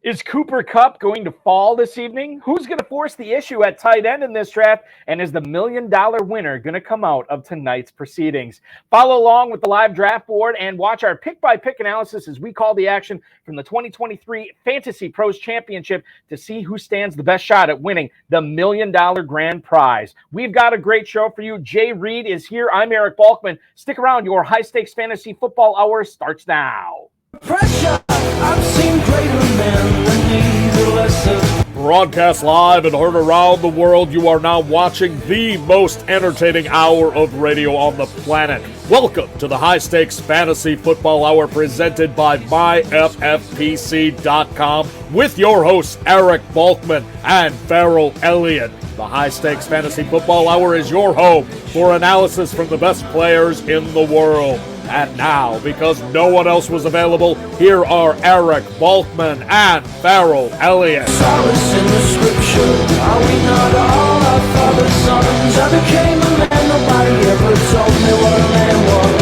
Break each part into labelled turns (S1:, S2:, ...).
S1: Is Cooper Kupp going to fall this evening? Who's going to force the issue at tight end in this draft? And is the $1 million winner going to come out of tonight's proceedings? Follow along with the live draft board and watch our pick-by-pick analysis as we call the action from the 2023 Fantasy Pros Championship to see who stands the best shot at winning the $1 million grand prize. We've got a great show for you. Jay Reid is here. I'm Eric Balkman. Stick around. Your high-stakes fantasy football hour starts now.
S2: Pressure, I've seen greater men than these lesser.
S3: Broadcast live and heard around the world, you are now watching the most entertaining hour of radio on the planet. Welcome to the High Stakes Fantasy Football Hour presented by MyFFPC.com with your hosts Eric Balkman and Farrell Elliott. The High Stakes Fantasy Football Hour is your home for analysis from the best players in the world. And now, because no one else was available, here are Eric Balkman and Farrell Elliott.
S2: Solace in the scripture, are we not all our father's sons? I became a man, nobody ever told me what a man was.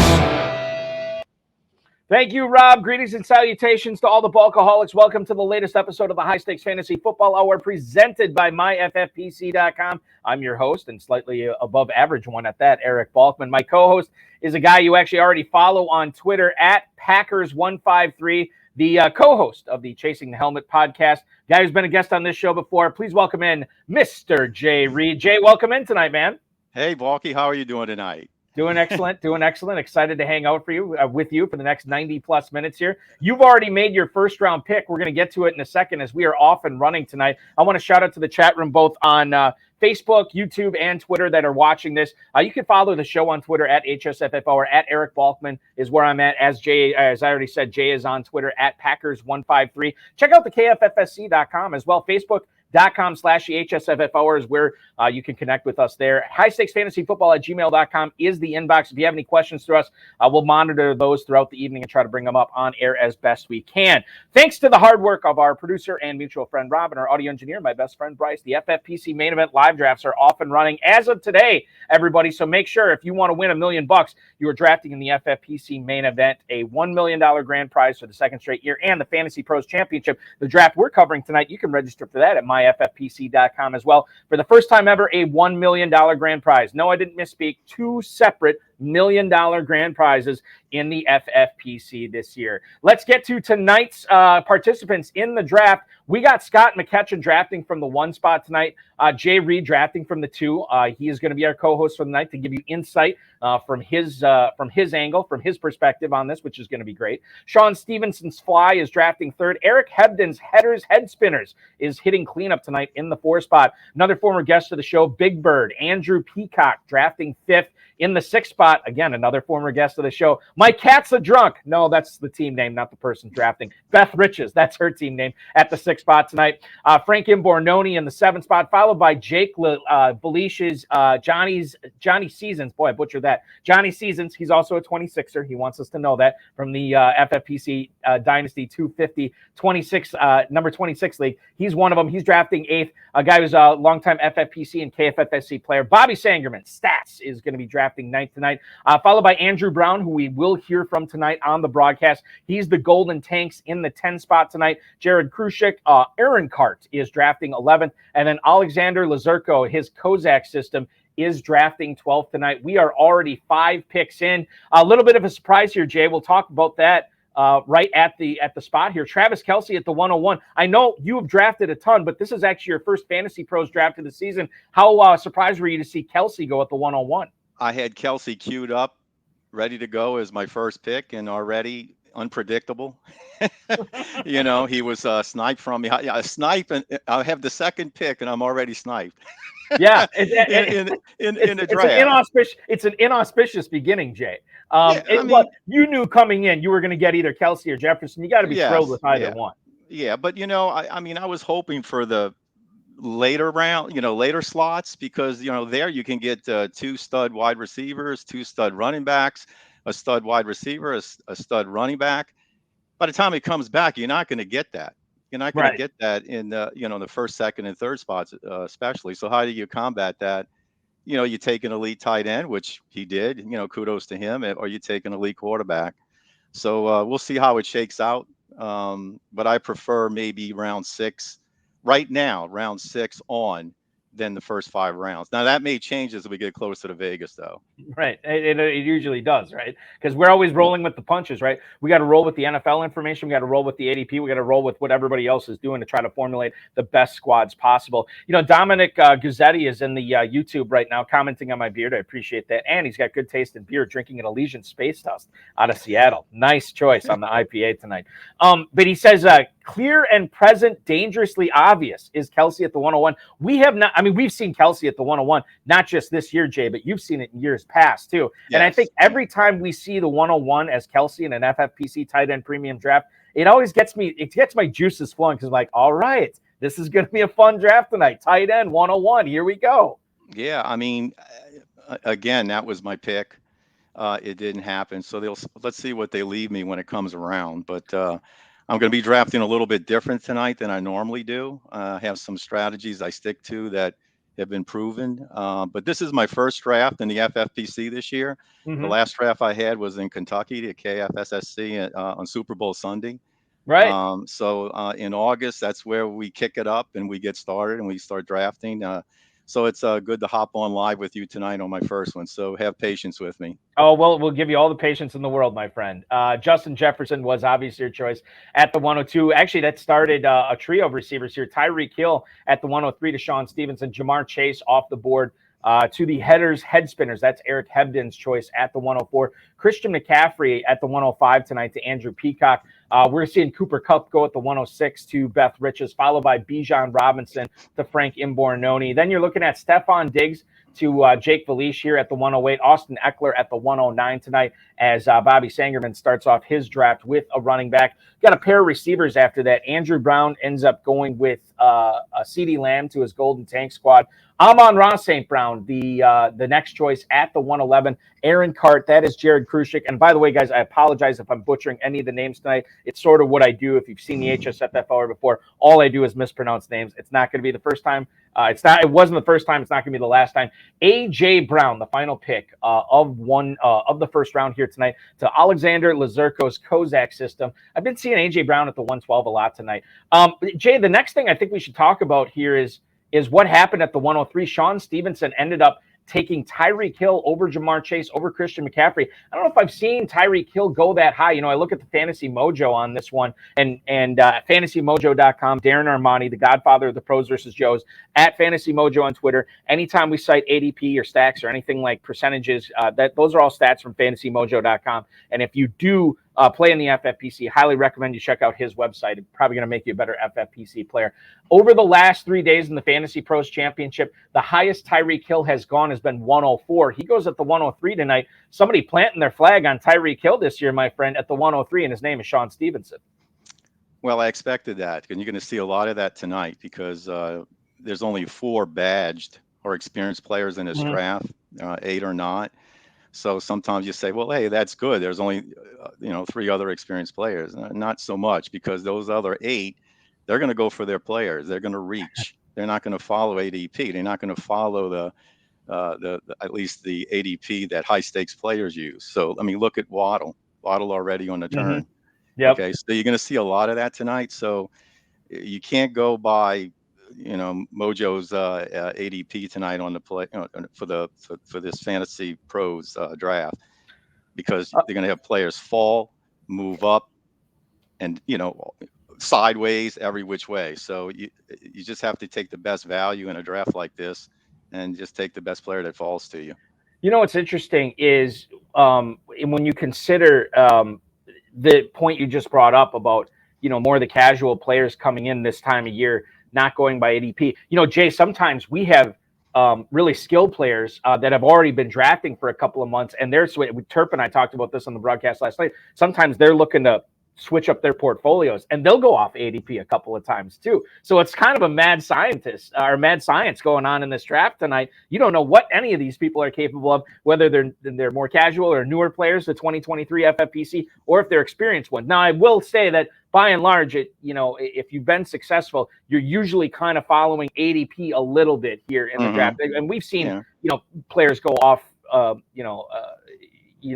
S1: Thank you, Rob. Greetings and salutations to all the Balkaholics. Welcome to the latest episode of the High Stakes Fantasy Football Hour presented by MyFFPC.com. I'm your host and slightly above average one at that, Eric Balkman. My co-host is a guy you actually already follow on Twitter at Packers153, the co-host of the Chasing the Helmet podcast, guy who's been a guest on this show before. Please welcome in Mr. Jay Reid. Jay, welcome in tonight, man.
S4: Hey, Balky, how are you doing tonight?
S1: Doing excellent, doing excellent. Excited to hang out with you for the next 90-plus minutes here. You've already made your first-round pick. We're going to get to it in a second as we are off and running tonight. I want to shout out to the chat room both on Facebook, YouTube, and Twitter that are watching this. You can follow the show on Twitter at HSFF or at Eric Balkman is where I'm at. As I already said, Jay is on Twitter at Packers153. Check out the KFFSC.com as well. Facebook.com/HSFF Hour is where you can connect with us there. HighStakesFantasyFootball@gmail.com is the inbox. If you have any questions for us, we'll monitor those throughout the evening and try to bring them up on air as best we can. Thanks to the hard work of our producer and mutual friend Rob and our audio engineer, my best friend Bryce, the FFPC main event live drafts are off and running as of today, everybody. So make sure if you want to win $1 million, you are drafting in the FFPC main event, a $1 million grand prize for the second straight year, and the Fantasy Pros Championship, the draft we're covering tonight. You can register for that at MyFFPC.com as well. For the first time ever, a $1 million grand prize. No, I didn't misspeak. Two separate $1 million grand prizes in the FFPC this year. Let's get to tonight's participants in the draft. We got Scott McKetchin drafting from the 1 spot tonight. Jay Reid drafting from the 2. He is going to be our co-host for the night to give you insight from his angle, from his perspective on this, which is going to be great. Sean Stevenson's fly is drafting 3rd. Eric Hebden's headers, head spinners is hitting cleanup tonight in the 4 spot. Another former guest of the show, Big Bird, Andrew Peacock drafting 5th. In the 6th spot, again, another former guest of the show, My Cat's a Drunk. No, that's the team name, not the person drafting. Beth Riches, that's her team name at the 6th spot tonight. Frank Imbornoni in the 7th spot, followed by Jake Belish's Johnny Seasons. Boy, I butchered that. Johnny Seasons, he's also a 26er. He wants us to know that from the FFPC Dynasty 250 number 26 league. He's one of them. He's drafting 8th. A guy who's a longtime FFPC and KFFSC player. Bobby Sangerman, Stats, is going to be drafting 9th tonight, followed by Andrew Brown, who we will hear from tonight on the broadcast. He's the Golden Tanks in the 10 spot tonight. Jared Krushik, Aaron Cart is drafting 11th, and then Alexander Lazurko, his Kozak system, is drafting 12th tonight. We are already 5 picks in. A little bit of a surprise here, Jay. We'll talk about that right at the spot here. Travis Kelce at the 101. I know you have drafted a ton, but this is actually your first Fantasy Pros draft of the season. How surprised were you to see Kelce go at the 101?
S4: I had Kelce queued up, ready to go as my first pick, and already unpredictable. He was sniped from me. Yeah, a snipe, and I have the second pick, and I'm already sniped.
S1: Yeah,
S4: in the draft.
S1: It's an inauspicious beginning, Jay. You knew coming in you were going to get either Kelce or Jefferson. You got to be thrilled with either one.
S4: Yeah, but I was hoping for the later round, later slots, because there you can get 2 stud wide receivers, 2 stud running backs, a stud wide receiver, a stud running back. By the time it comes back, you're not going to get that. You're not going to get that in the the 1st, 2nd, and 3rd spots, especially. So how do you combat that? You take an elite tight end, which he did. Kudos to him. Or you take an elite quarterback. So we'll see how it shakes out. but I prefer maybe round 6 right now, round 6 on, than the first 5 rounds. Now that may change as we get closer to Vegas, though.
S1: Right. It usually does, right? Because we're always rolling with the punches, right? We got to roll with the NFL information. We got to roll with the ADP. We got to roll with what everybody else is doing to try to formulate the best squads possible. Dominic Guzzetti is in the YouTube right now commenting on my beard. I appreciate that. And he's got good taste in beer, drinking an Elysian Space Dust out of Seattle. Nice choice on the IPA tonight. But he says, clear and present, dangerously obvious is Kelsey at the 101. We have not, we've seen Kelsey at the 101, not just this year, Jay, but you've seen it in years past too. Yes. And I think every time we see the 101 as Kelsey in an FFPC tight end premium draft, it always gets my juices flowing, because I'm like, all right, this is going to be a fun draft tonight. Tight end 101. Here we go.
S4: Yeah. Again, that was my pick. It didn't happen. So let's see what they leave me when it comes around. But I'm going to be drafting a little bit different tonight than I normally do. I have some strategies I stick to that have been proven. But this is my first draft in the FFPC this year. Mm-hmm. The last draft I had was in Kentucky, the KFSSC on Super Bowl Sunday.
S1: Right.
S4: So in August, that's where we kick it up and we get started and we start drafting. So it's good to hop on live with you tonight on my first one. So have patience with me.
S1: Oh, well, we'll give you all the patience in the world, my friend. Justin Jefferson was obviously your choice at the 102. Actually, that started a trio of receivers here. Tyreek Hill at the 103 to Sean Stevenson. Jamar Chase off the board to the head spinners. That's Eric Hebden's choice at the 104. Christian McCaffrey at the 105 tonight to Andrew Peacock. We're seeing Cooper Kupp go at the 106 to Beth Riches, followed by Bijan Robinson to Frank Imbornoni. Then you're looking at Stephon Diggs to Jake Valish here at the 108. Austin Eckler at the 109 tonight as Bobby Sangerman starts off his draft with a running back. Got a pair of receivers after that. Andrew Brown ends up going with CeeDee Lamb to his Golden Tank squad. Amon-Ra St. Brown, the next choice at the 111. Aaron Cart, that is Jared Krushik. And by the way, guys, I apologize if I'm butchering any of the names tonight. It's sort of what I do. If you've seen the HSFFR before, all I do is mispronounce names. It's not going to be the first time. It wasn't the first time. It's not going to be the last time. A.J. Brown, the final pick of the first round here tonight to Alexander Lazurko's Kozak system. I've been seeing A.J. Brown at the 112 a lot tonight. Jay, the next thing I think we should talk about here is what happened at the 103. Sean Stevenson ended up taking Tyreek Hill over Jamar Chase, over Christian McCaffrey. I don't know if I've seen Tyreek Hill go that high. I look at the Fantasy Mojo on this one, and FantasyMojo.com, Darren Armani, the godfather of the pros versus Joes, at Fantasy Mojo on Twitter. Anytime we cite ADP or stacks or anything like percentages, those are all stats from FantasyMojo.com. And if you do play in the FFPC, highly recommend you check out his website. It's probably going to make you a better FFPC player. Over the last 3 days in the Fantasy Pros Championship, the highest Tyreek Hill has gone has been 104. He goes at the 103 tonight. Somebody planting their flag on Tyreek Hill this year, my friend, at the 103, and his name is Sean Stevenson.
S4: Well, I expected that, and you're going to see a lot of that tonight because there's only 4 badged or experienced players in this draft, 8 or not. So sometimes you say, well, hey, that's good. There's only, 3 other experienced players. Not so much, because those other 8, they're going to go for their players. They're going to reach. They're not going to follow ADP. They're not going to follow the at least the ADP that high stakes players use. So look at Waddle. Waddle already on the turn.
S1: Mm-hmm. Yep.
S4: Okay, so you're going to see a lot of that tonight. So you can't go by Mojo's ADP tonight on the play for this Fantasy Pros draft, because they're going to have players fall, move up, and sideways, every which way. So you just have to take the best value in a draft like this, and just take the best player that falls to you.
S1: What's interesting is when you consider the point you just brought up about more of the casual players coming in this time of year, not going by ADP. Jay, sometimes we have really skilled players that have already been drafting for a couple of months, and Turp and I talked about this on the broadcast last night. Sometimes they're looking to switch up their portfolios, and they'll go off ADP a couple of times too. So it's kind of a mad science going on in this draft tonight. You don't know what any of these people are capable of, whether they're more casual or newer players, the 2023 FFPC, or if they're experienced ones. Now, I will say that by and large, if you've been successful, you're usually kind of following ADP a little bit here in the draft. And we've seen, players go off,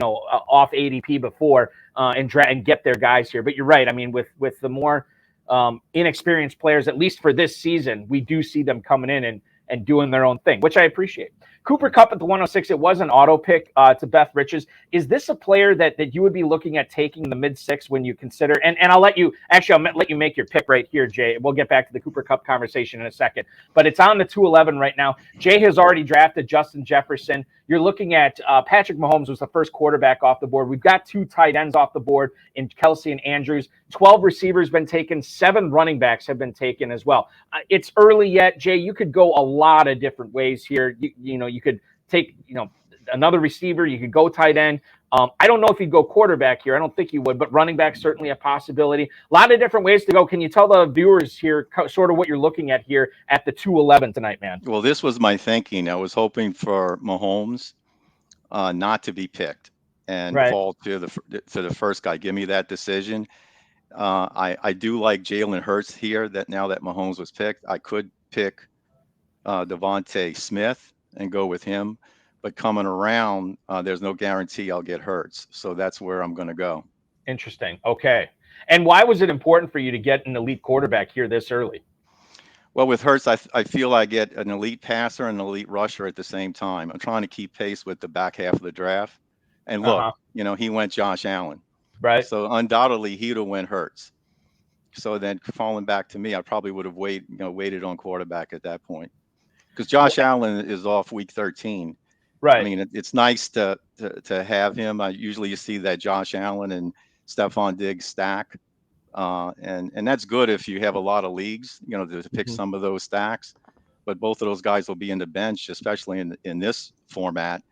S1: off ADP before and get their guys here. But you're right. I mean, with the more inexperienced players, at least for this season, we do see them coming in and doing their own thing, which I appreciate. Cooper Kupp at the 106. It was an auto pick to Beth Riches. Is this a player that you would be looking at taking the mid-6 when you consider? And I'll let you make your pick right here, Jay. We'll get back to the Cooper Kupp conversation in a second. But it's on the 211 right now. Jay has already drafted Justin Jefferson. You're looking at Patrick Mahomes was the first quarterback off the board. We've got 2 tight ends off the board in Kelsey and Andrews. 12 receivers been taken. 7 running backs have been taken as well. It's early yet, Jay. You could go a lot of different ways here. You could take another receiver. You could go tight end. I don't know if you'd go quarterback here. I don't think you would, but running back certainly a possibility. A lot of different ways to go. Can you tell the viewers here sort of what you're looking at here at the 211 tonight, man?
S4: Well, this was my thinking. I was hoping for Mahomes not to be picked and fall to the first guy. Give me that decision. I do like Jalen Hurts here. That now that Mahomes was picked, I could pick Devontae Smith and go with him. But coming around, there's no guarantee I'll get Hurts. So that's where I'm going to go.
S1: Interesting. Okay. And why was it important for you to get an elite quarterback here this early?
S4: Well, with Hurts, I feel I get an elite passer and an elite rusher at the same time. I'm trying to keep pace with the back half of the draft. And look, he went Josh Allen.
S1: Right.
S4: So undoubtedly, he would have went Hurts. So then falling back to me, I probably would have waited on quarterback at that point. Because Josh Allen is off week 13.
S1: Right.
S4: I mean, it's nice to have him. Usually you see that Josh Allen and Stephon Diggs stack. And that's good if you have a lot of leagues, to pick some of those stacks. But both of those guys will be in the bench, especially in this format.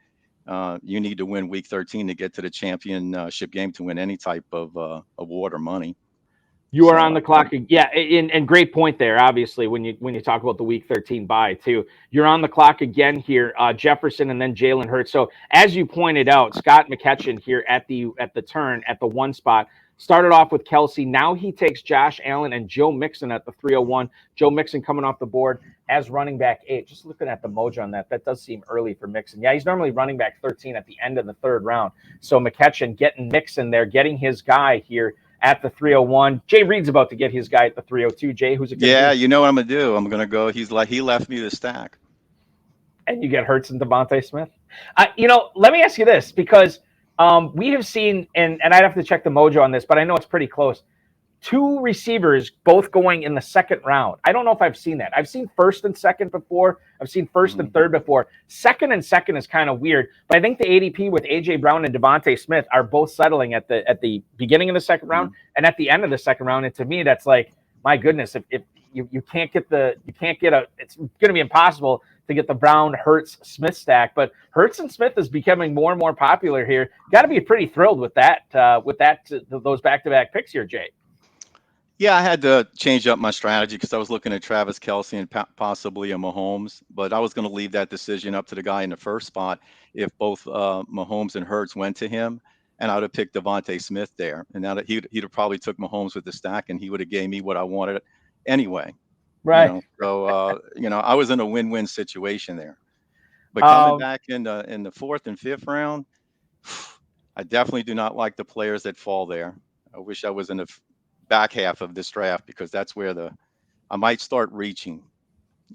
S4: You need to win week 13 to get to the championship game to win any type of award or money.
S1: You are on the clock. Yeah, and great point there. Obviously, when you talk about the Week 13 bye too, you're on the clock again here. Jefferson and then Jalen Hurts. So as you pointed out, Scott McEachin here at the turn at the 1 spot started off with Kelsey. Now he takes Josh Allen and Joe Mixon at the 301. Joe Mixon coming off the board as running back 8. Just looking at the mojo on that does seem early for Mixon. Yeah, he's normally running back 13 at the end of the 3rd round. So McEachin getting Mixon there, getting his guy here at the 301. Jay Reid's about to get his guy at the 302. Jay, who's it?
S4: You know what I'm gonna do? I'm gonna go. He left me the stack,
S1: and you get Hurts and Devontae Smith. Let me ask you this, because we have seen, and I'd have to check the mojo on this, but I know it's pretty close. 2 receivers both going in the 2nd round. I don't know if I've seen that. I've seen 1st and 2nd before. I've seen 1st and 3rd before. 2nd and 2nd is kind of weird, but I think the ADP with AJ Brown and Devontae Smith are both settling at the beginning of the 2nd round and at the end of the 2nd round. And to me, that's like, my goodness, if you can't get it's going to be impossible to get the Brown Hurts Smith stack. But Hurts and Smith is becoming more and more popular here. Got to be pretty thrilled with those back-to-back picks here, Jay.
S4: Yeah, I had to change up my strategy because I was looking at Travis Kelce and possibly a Mahomes, but I was going to leave that decision up to the guy in the 1st spot if both Mahomes and Hurts went to him, and I would have picked Devontae Smith there. And now that he'd have probably took Mahomes with the stack, and he would have gave me what I wanted anyway.
S1: Right.
S4: So I was in a win-win situation there. But coming back in the 4th and 5th round, I definitely do not like the players that fall there. I wish I was in the back half of this draft, because that's where I might start reaching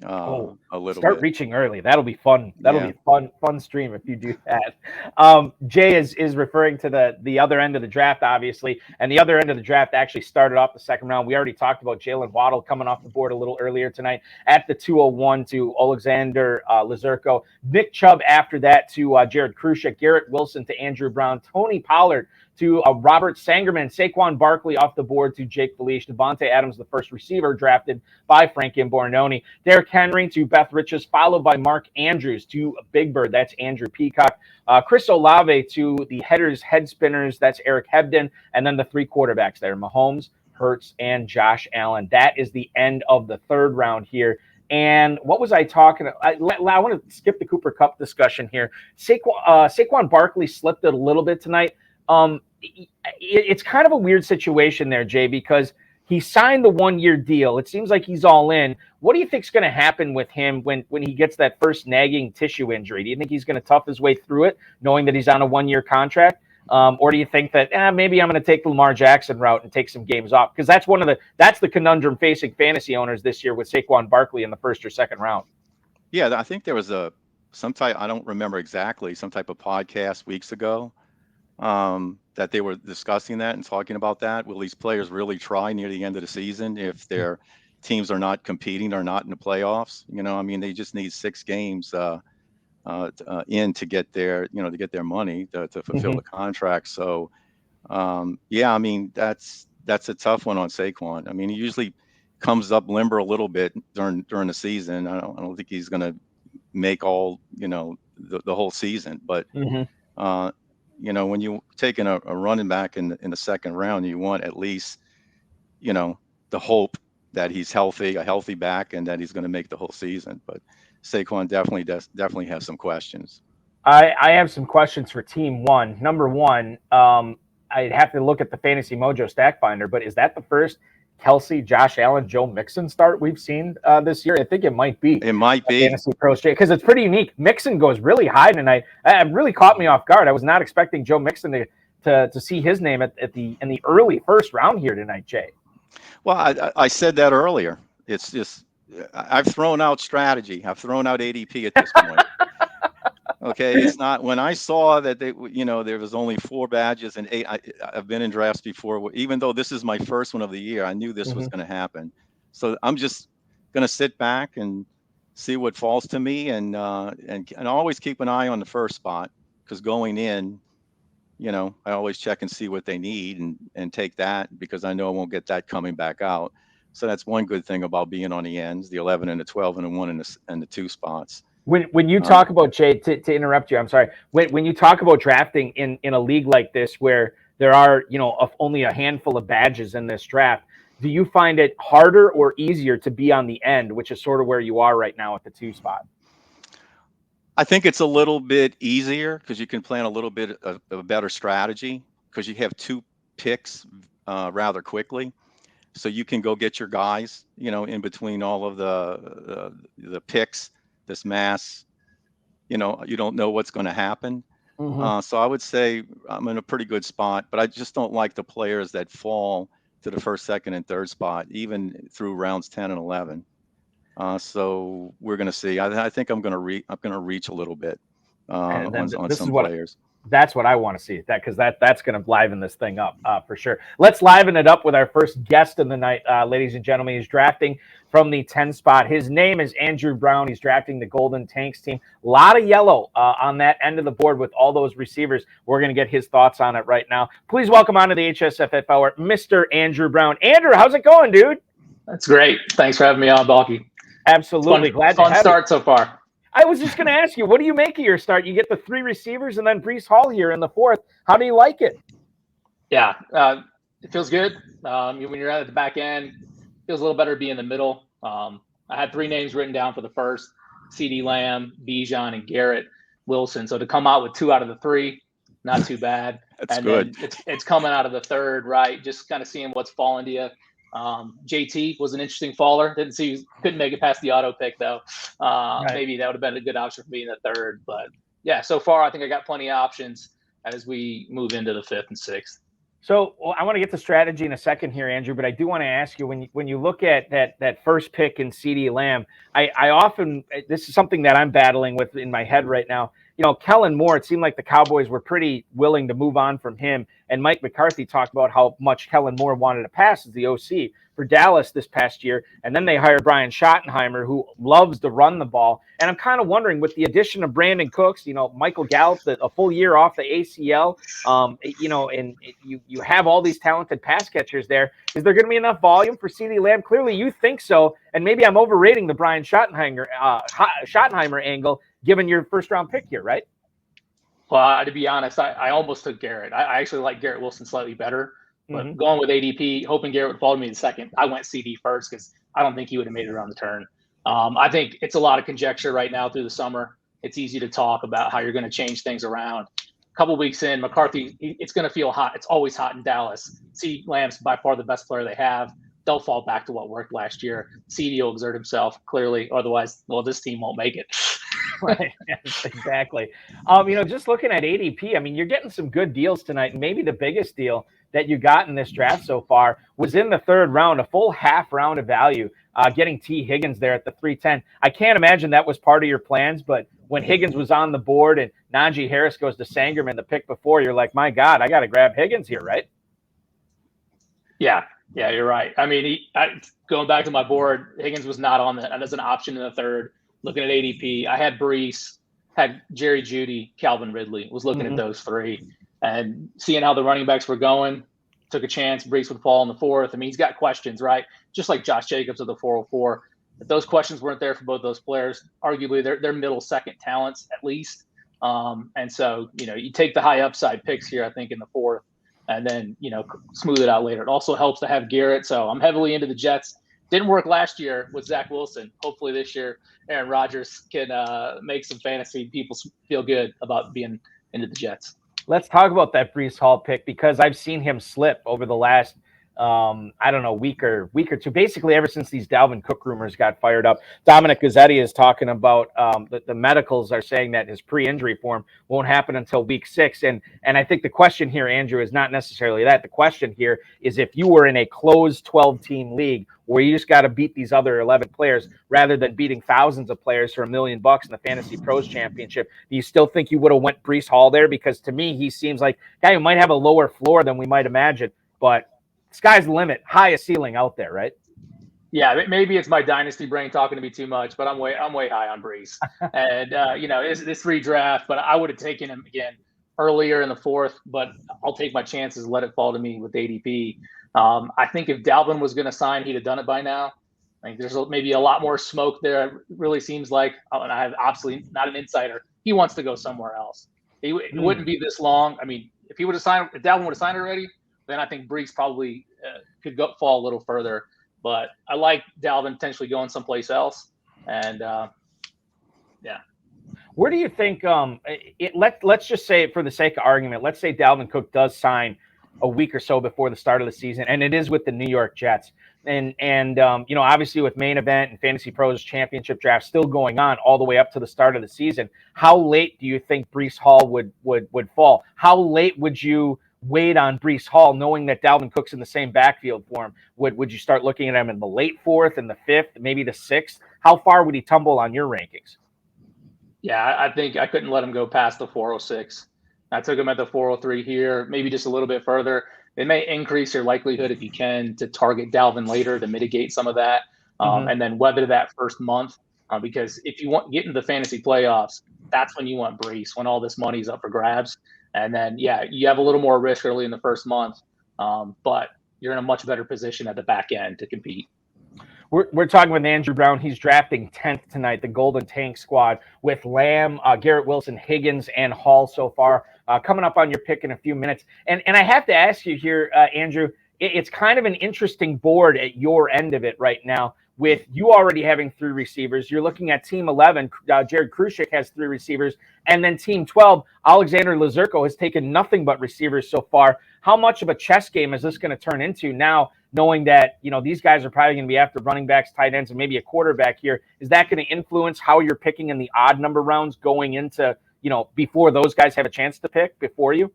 S4: a little
S1: start
S4: bit.
S1: Reaching early. That'll be fun. That'll be fun stream if you do that. Jay is referring to the other end of the draft, obviously, and the other end of the draft actually started off the 2nd round. We already talked about Jalen Waddle coming off the board a little earlier tonight at the 201 to Alexander Lazurko. Nick Chubb after that to Jared Kruschek, Garrett Wilson to Andrew Brown, Tony Pollard to Robert Sangerman, Saquon Barkley off the board to Jake Felice, Devontae Adams, the first receiver drafted by Frank Imbornoni, Derrick Henry to Beth Riches, followed by Mark Andrews to Big Bird, that's Andrew Peacock, Chris Olave to the headers, head spinners, that's Eric Hebden, and then the 3 quarterbacks there, Mahomes, Hurts, and Josh Allen. That is the end of the 3rd round here. And what was I talking about? I want to skip the Cooper Kupp discussion here. Saquon Barkley slipped it a little bit tonight. It's kind of a weird situation there, Jay, because He signed the 1-year deal. It seems like he's all in. What do you think is going to happen with him when he gets that first nagging tissue injury? Do you think he's going to tough his way through it, knowing that he's on a 1-year contract? Or do you think that maybe I'm going to take the Lamar Jackson route and take some games off? Because that's the conundrum facing fantasy owners this year with Saquon Barkley in the first or second round.
S4: Yeah, I think there was some type, I don't remember exactly, some type of podcast weeks ago that they were discussing that and talking about that. Will these players really try near the end of the season if their teams are not competing or not in the playoffs? I mean, they just need 6 games in to get their, to get their money to fulfill the contract. So, yeah, I mean, that's a tough one on Saquon. I mean, he usually comes up limber a little bit during the season. I don't think he's going to make all, the whole season, but when you taking a running back in the second round, you want at least, the hope that he's healthy, a healthy back, and that he's going to make the whole season. But Saquon definitely has some questions.
S1: I have some questions for Team 1. Number 1, I'd have to look at the Fantasy Mojo Stack Finder, but is that the first Kelsey, Josh Allen, Joe Mixon start we've seen this year? I think it might be.
S4: It might be.
S1: FantasyPros, because it's pretty unique. Mixon goes really high tonight. It really caught me off guard. I was not expecting Joe Mixon to see his name in the early first round here tonight, Jay.
S4: Well, I said that earlier. It's just I've thrown out strategy. I've thrown out ADP at this point. Okay, it's not, when I saw that there was only 4 badges and 8. I've been in drafts before. Even though this is my first one of the year, I knew this was going to happen. So I'm just going to sit back and see what falls to me, and always keep an eye on the first spot, because going in, I always check and see what they need and take that, because I know I won't get that coming back out. So that's one good thing about being on the ends, the 11 and the 12 and the 1 and the 2 spots.
S1: When you talk about, Jay, to interrupt you, I'm sorry. When you talk about drafting in a league like this where there are, only a handful of badges in this draft, do you find it harder or easier to be on the end, which is sort of where you are right now at the 2 spot?
S4: I think it's a little bit easier because you can plan a little bit of a better strategy, because you have 2 picks rather quickly. So you can go get your guys, in between all of the picks. This mass, you don't know what's going to happen. So I would say I'm in a pretty good spot, but I just don't like the players that fall to the first, second, and third spot, even through rounds 10 and 11. So we're going to see. I think I'm going to reach a little bit on some players.
S1: That's what I want to see, because that's going to liven this thing up for sure. Let's liven it up with our first guest in the night, ladies and gentlemen. He's drafting from the 10 spot. His name is Andrew Brown. He's drafting the Golden Tanks team. A lot of yellow on that end of the board with all those receivers. We're going to get his thoughts on it right now. Please welcome onto the HSFF Hour, Mr. Andrew Brown. Andrew, how's it going, dude?
S5: That's great. Thanks for having me on, Balky.
S1: Absolutely. Glad to have you.
S5: Fun start so far.
S1: I was just going to ask you, what do you make of your start? You get the 3 receivers and then Breece Hall here in the 4th. How do you like it?
S5: Yeah, it feels good. When you're at the back end, it feels a little better to be in the middle. I had 3 names written down for the first: CeeDee Lamb, Bijan, and Garrett Wilson. So to come out with 2 out of the 3, not too bad.
S4: That's
S5: and
S4: good.
S5: Then it's coming out of the 3rd, right? Just kind of seeing what's falling to you. JT was an interesting faller. Couldn't make it past the auto pick though. Right. Maybe that would have been a good option for me in the 3rd. But yeah, so far I think I got plenty of options as we move into the 5th and 6th.
S1: So I want to get to strategy in a second here, Andrew, but I do want to ask you, when you look at that first pick in CeeDee Lamb, I often, this is something that I'm battling with in my head right now. Kellen Moore, it seemed like the Cowboys were pretty willing to move on from him. And Mike McCarthy talked about how much Kellen Moore wanted to pass as the OC for Dallas this past year. And then they hired Brian Schottenheimer, who loves to run the ball. And I'm kind of wondering, with the addition of Brandon Cooks, Michael Gallup, a full year off the ACL, and you have all these talented pass catchers there. Is there going to be enough volume for CeeDee Lamb? Clearly you think so. And maybe I'm overrating the Brian Schottenheimer angle, given your first round pick here, right?
S5: Well, to be honest, I almost took Garrett. I actually like Garrett Wilson slightly better, but going with ADP, hoping Garrett would follow me in 2nd, I went CD first because I don't think he would have made it around the turn. I think it's a lot of conjecture right now through the summer. It's easy to talk about how you're going to change things around. A couple weeks in, McCarthy, it's going to feel hot. It's always hot in Dallas. CeeDee Lamb's by far the best player they have. they'll fall back to what worked last year. CD will exert himself clearly. Otherwise, well, this team won't make it.
S1: Right. Yes, exactly. Just looking at ADP, I mean, you're getting some good deals tonight. And maybe the biggest deal that you got in this draft so far was in the third round, a full half round of value, getting T. Higgins there at the 310. I can't imagine that was part of your plans, but when Higgins was on the board and Najee Harris goes to Sangerman the pick before, you're like, my God, I got to grab Higgins here, right?
S5: Yeah, you're right. I mean, going back to my board, Higgins was not on that as an option in the third. Looking at ADP, I had Brees, had Jerry Jeudy, Calvin Ridley. Was looking at those three and seeing how the running backs were going. Took a chance Brees would fall in the fourth. I mean, he's got questions, right? Just like Josh Jacobs of the 404. If those questions weren't there for both those players, arguably they're middle second talents at least. And so, you take the high upside picks here, I think, in the fourth, and then, smooth it out later. It also helps to have Garrett. So I'm heavily into the Jets. Didn't work last year with Zach Wilson. Hopefully this year, Aaron Rodgers can make some fantasy people feel good about being into the Jets.
S1: Let's talk about that Brees Hall pick, because I've seen him slip over the last, week or two, basically ever since these Dalvin Cook rumors got fired up. Dominic Gazzetti is talking about that the medicals are saying that his pre-injury form won't happen until week 6. And I think the question here, Andrew, is not necessarily that. The question here is if you were in a closed 12-team league where you just got to beat these other 11 players rather than beating thousands of players for $1 million in the Fantasy Pros Championship, do you still think you would have went Brees Hall there? Because to me, he seems like a guy who might have a lower floor than we might imagine, but sky's the limit, highest ceiling out there, right?
S5: Yeah, maybe it's my dynasty brain talking to me too much, but I'm way high on Brees. And this redraft, but I would have taken him again earlier in the fourth, but I'll take my chances, let it fall to me with ADP. I think if Dalvin was going to sign, he'd have done it by now. I think there's maybe a lot more smoke there. It really seems like, and I have absolutely not an insider, he wants to go somewhere else. It wouldn't be this long. I mean, if Dalvin would have signed already, then I think Brees probably could fall a little further. But I like Dalvin potentially going someplace else. And yeah.
S1: Where do you think let's just say, for the sake of argument, let's say Dalvin Cook does sign a week or so before the start of the season, and it is with the New York Jets. And obviously with Main Event and Fantasy Pros Championship draft still going on all the way up to the start of the season, how late do you think Brees Hall would fall? How late would you wait on Brees Hall, knowing that Dalvin Cook's in the same backfield for him? Would you start looking at him in the late fourth, in the fifth, maybe the sixth? How far would he tumble on your rankings?
S5: Yeah, I think I couldn't let him go past the 406. I took him at the 403 here, maybe just a little bit further. It may increase your likelihood, if you can, to target Dalvin later to mitigate some of that, and then weather that first month. Because if you want to get into the fantasy playoffs, that's when you want Brees, when all this money's up for grabs. And then, you have a little more risk early in the first month, but you're in a much better position at the back end to compete.
S1: We're talking with Andrew Brown. He's drafting 10th tonight, the Golden Tank squad, with Lamb, Garrett Wilson, Higgins, and Hall so far. Coming up on your pick in a few minutes. And I have to ask you here, Andrew, it's kind of an interesting board at your end of it right now, with you already having 3 receivers. You're looking at Team 11, Jared Krushik has 3 receivers, and then Team 12, Alexander Lazurko has taken nothing but receivers so far. How much of a chess game is this going to turn into now, knowing that, these guys are probably going to be after running backs, tight ends, and maybe a quarterback here? Is that going to influence how you're picking in the odd number rounds going into, before those guys have a chance to pick before you?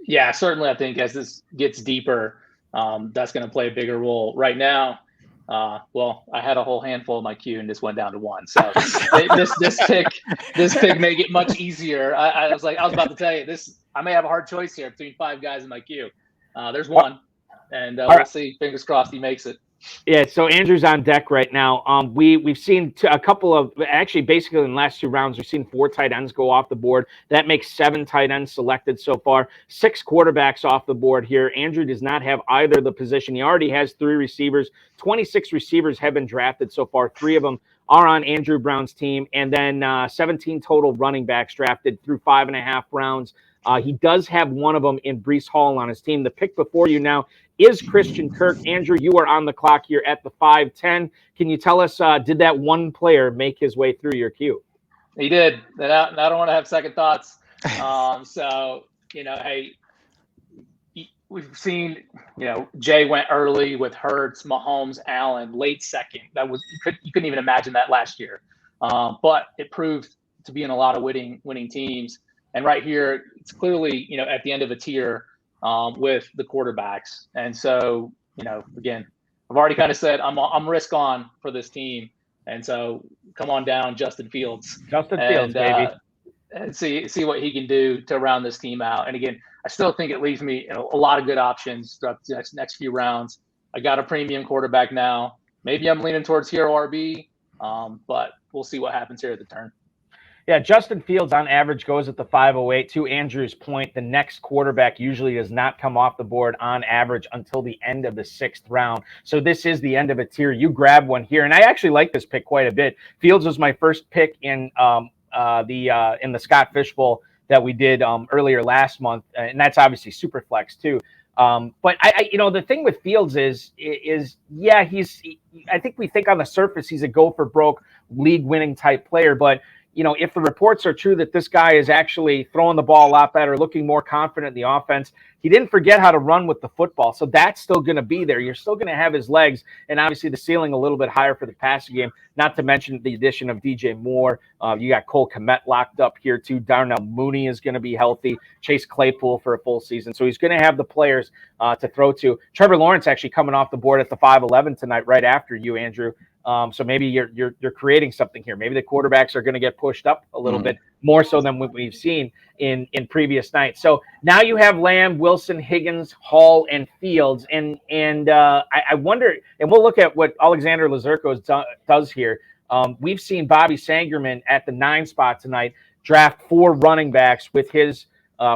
S5: Yeah, certainly. I think as this gets deeper, that's going to play a bigger role. Right now, I had a whole handful of my queue and this went down to 1. So this pick may get much easier. I was about to tell you this. I may have a hard choice here between 5 guys in my queue. There's one, and we'll see. Fingers crossed he makes it.
S1: Yeah, so Andrew's on deck right now. We've seen a couple of, actually basically in the last 2 rounds, we've seen 4 tight ends go off the board. That makes 7 tight ends selected so far. 6 quarterbacks off the board here. Andrew does not have either the position. He already has 3 receivers. 26 receivers have been drafted so far. 3 of them are on Andrew Brown's team. And then 17 total running backs drafted through 5.5 rounds. He does have one of them in Brees Hall on his team. The pick before you now is Christian Kirk. Andrew, you are on the clock here at the 5:10. Can you tell us, did that one player make his way through your queue?
S5: He did. And I don't want to have second thoughts. Hey, we've seen, Jay went early with Hurts, Mahomes, Allen, late second. That was you couldn't even imagine that last year, but it proved to be in a lot of winning teams. And right here, it's clearly at the end of a tier with the quarterbacks. And so again, I've already kind of said I'm risk on for this team. And so come on down, Justin Fields.
S1: Justin Fields, baby.
S5: And see what he can do to round this team out. And again, I still think it leaves me a lot of good options throughout the next few rounds. I got a premium quarterback now. Maybe I'm leaning towards Hero RB, but we'll see what happens here at the turn.
S1: Yeah, Justin Fields on average goes at the 508. To Andrew's point, the next quarterback usually does not come off the board on average until the end of the 6th round. So this is the end of a tier. You grab one here, and I actually like this pick quite a bit. Fields was my first pick in the Scott Fish Bowl that we did earlier last month, and that's obviously super flex too. But I the thing with Fields is yeah, I think we think on the surface he's a go for broke league winning type player, but if the reports are true that this guy is actually throwing the ball a lot better, looking more confident in the offense, he didn't forget how to run with the football. So that's still going to be there. You're still going to have his legs, and obviously the ceiling a little bit higher for the passing game, not to mention the addition of DJ Moore. You got Cole Kmet locked up here too. Darnell Mooney is going to be healthy. Chase Claypool for a full season. So he's going to have the players to throw to. Trevor Lawrence actually coming off the board at the 5'11" tonight, right after you, Andrew. So maybe you're creating something here. Maybe the quarterbacks are going to get pushed up a little bit more so than what we've seen in previous nights. So now you have Lamb, Wilson, Higgins, Hall, and Fields, and I wonder, and we'll look at what Alexander Lazurko does here. We've seen Bobby Sangerman at the 9 spot tonight draft 4 running backs with his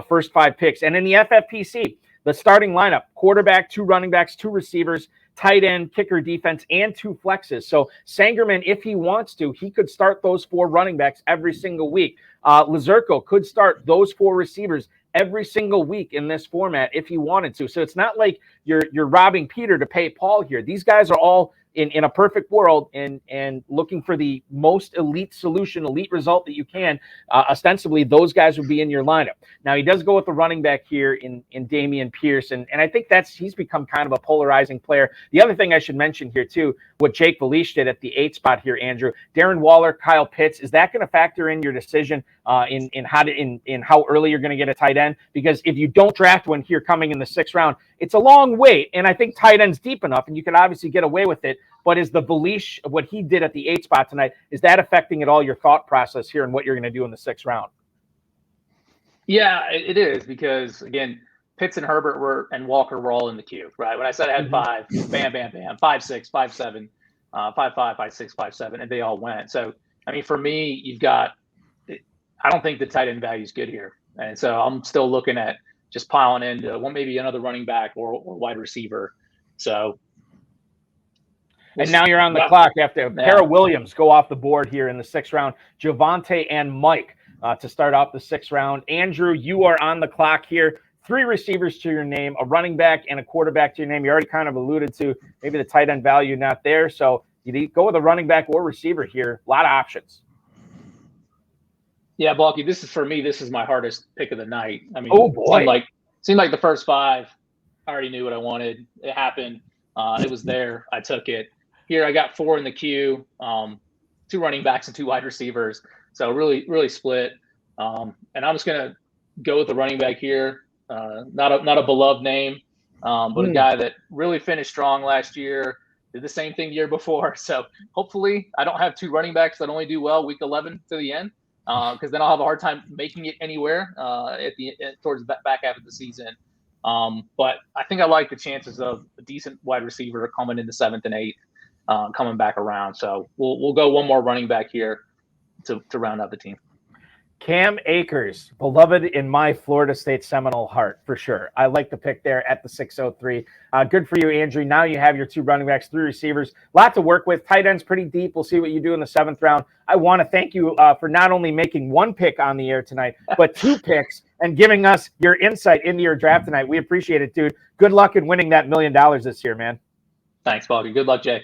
S1: first 5 picks, and in the FFPC, the starting lineup: quarterback, 2 running backs, 2 receivers, tight end, kicker, defense, and 2 flexes. So Sangerman, if he wants to, he could start those 4 running backs every single week. Lazurko could start those 4 receivers every single week in this format if he wanted to. So it's not like you're robbing Peter to pay Paul here. These guys are all in a perfect world and looking for the most elite solution, elite result that you can. Ostensibly, those guys would be in your lineup. Now, he does go with the running back here in Dameon Pierce, and I think he's become kind of a polarizing player. The other thing I should mention here, too, what Jake Valish did at the 8 spot here, Andrew. Darren Waller, Kyle Pitts, is that going to factor in your decision in how early you're going to get a tight end? Because if you don't draft one here coming in the 6th round, it's a long wait, and I think tight end's deep enough, and you can obviously get away with it. But is the Valish, what he did at the 8 spot tonight, is that affecting at all your thought process here and what you're going to do in the 6th round?
S5: Yeah, it is, because again, Pitts and Herbert and Walker were all in the queue, right? When I said I had 5, bam, bam, bam, 5, 6, 5, 7, 5, 5, 5, 6, 5, 7, and they all went. So, I mean, for me, I don't think the tight end value is good here. And so I'm still looking at just piling into maybe another running back or wide receiver. So,
S1: and now you're on the clock after Para Williams go off the board here in the 6th round. Javonte and Mike to start off the 6th round. Andrew, you are on the clock here. 3 receivers to your name, a running back and a quarterback to your name. You already kind of alluded to maybe the tight end value not there. So you go with a running back or receiver here. A lot of options.
S5: Yeah, Balky, this is my hardest pick of the night. I mean,
S1: oh boy.
S5: Seemed like the first 5, I already knew what I wanted. It happened. It was there. I took it. Here, I got 4 in the queue, 2 running backs and 2 wide receivers. So really, really split. And I'm just going to go with the running back here. Not a beloved name, but a guy that really finished strong last year, did the same thing the year before. So hopefully I don't have 2 running backs that only do well week 11 to the end, because then I'll have a hard time making it anywhere towards the back half of the season. But I think I like the chances of a decent wide receiver coming in the 7th and 8th, coming back around. So we'll go one more running back here to round out the team.
S1: Cam Akers, beloved in my Florida State Seminole heart, for sure. I like the pick there at the 603. Good for you, Andrew. Now you have your 2 running backs, 3 receivers. Lot to work with. Tight ends pretty deep. We'll see what you do in the 7th round. I want to thank you for not only making 1 pick on the air tonight, but 2 picks and giving us your insight into your draft tonight. We appreciate it, dude. Good luck in winning that $1 million this year, man.
S5: Thanks, Bobby. Good luck, Jay.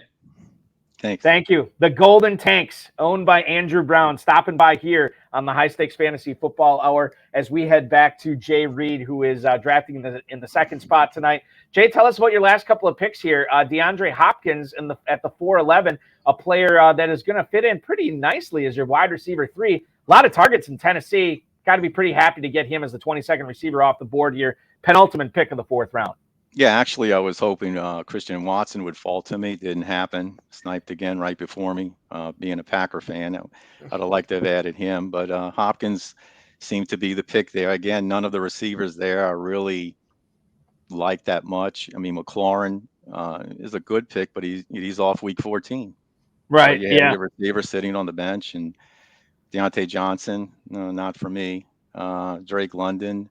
S4: Thanks.
S1: Thank you. The Golden Tanks, owned by Andrew Brown, stopping by here on the High Stakes Fantasy Football Hour as we head back to Jay Reid, who is drafting in the second spot tonight. Jay, tell us about your last couple of picks here. DeAndre Hopkins at the 4-11, a player that is going to fit in pretty nicely as your wide receiver 3. A lot of targets in Tennessee. Got to be pretty happy to get him as the 22nd receiver off the board here. Penultimate pick of the 4th round.
S4: Yeah, actually, I was hoping Christian Watson would fall to me. Didn't happen. Sniped again right before me. Being a Packer fan, I'd have liked to have added him. But Hopkins seemed to be the pick there. Again, none of the receivers there are really like that much. I mean, McLaurin is a good pick, but he's off week 14.
S1: Right,
S4: So,
S1: yeah.
S4: Your receiver sitting on the bench. And Deontay Johnson, no, not for me. Drake London.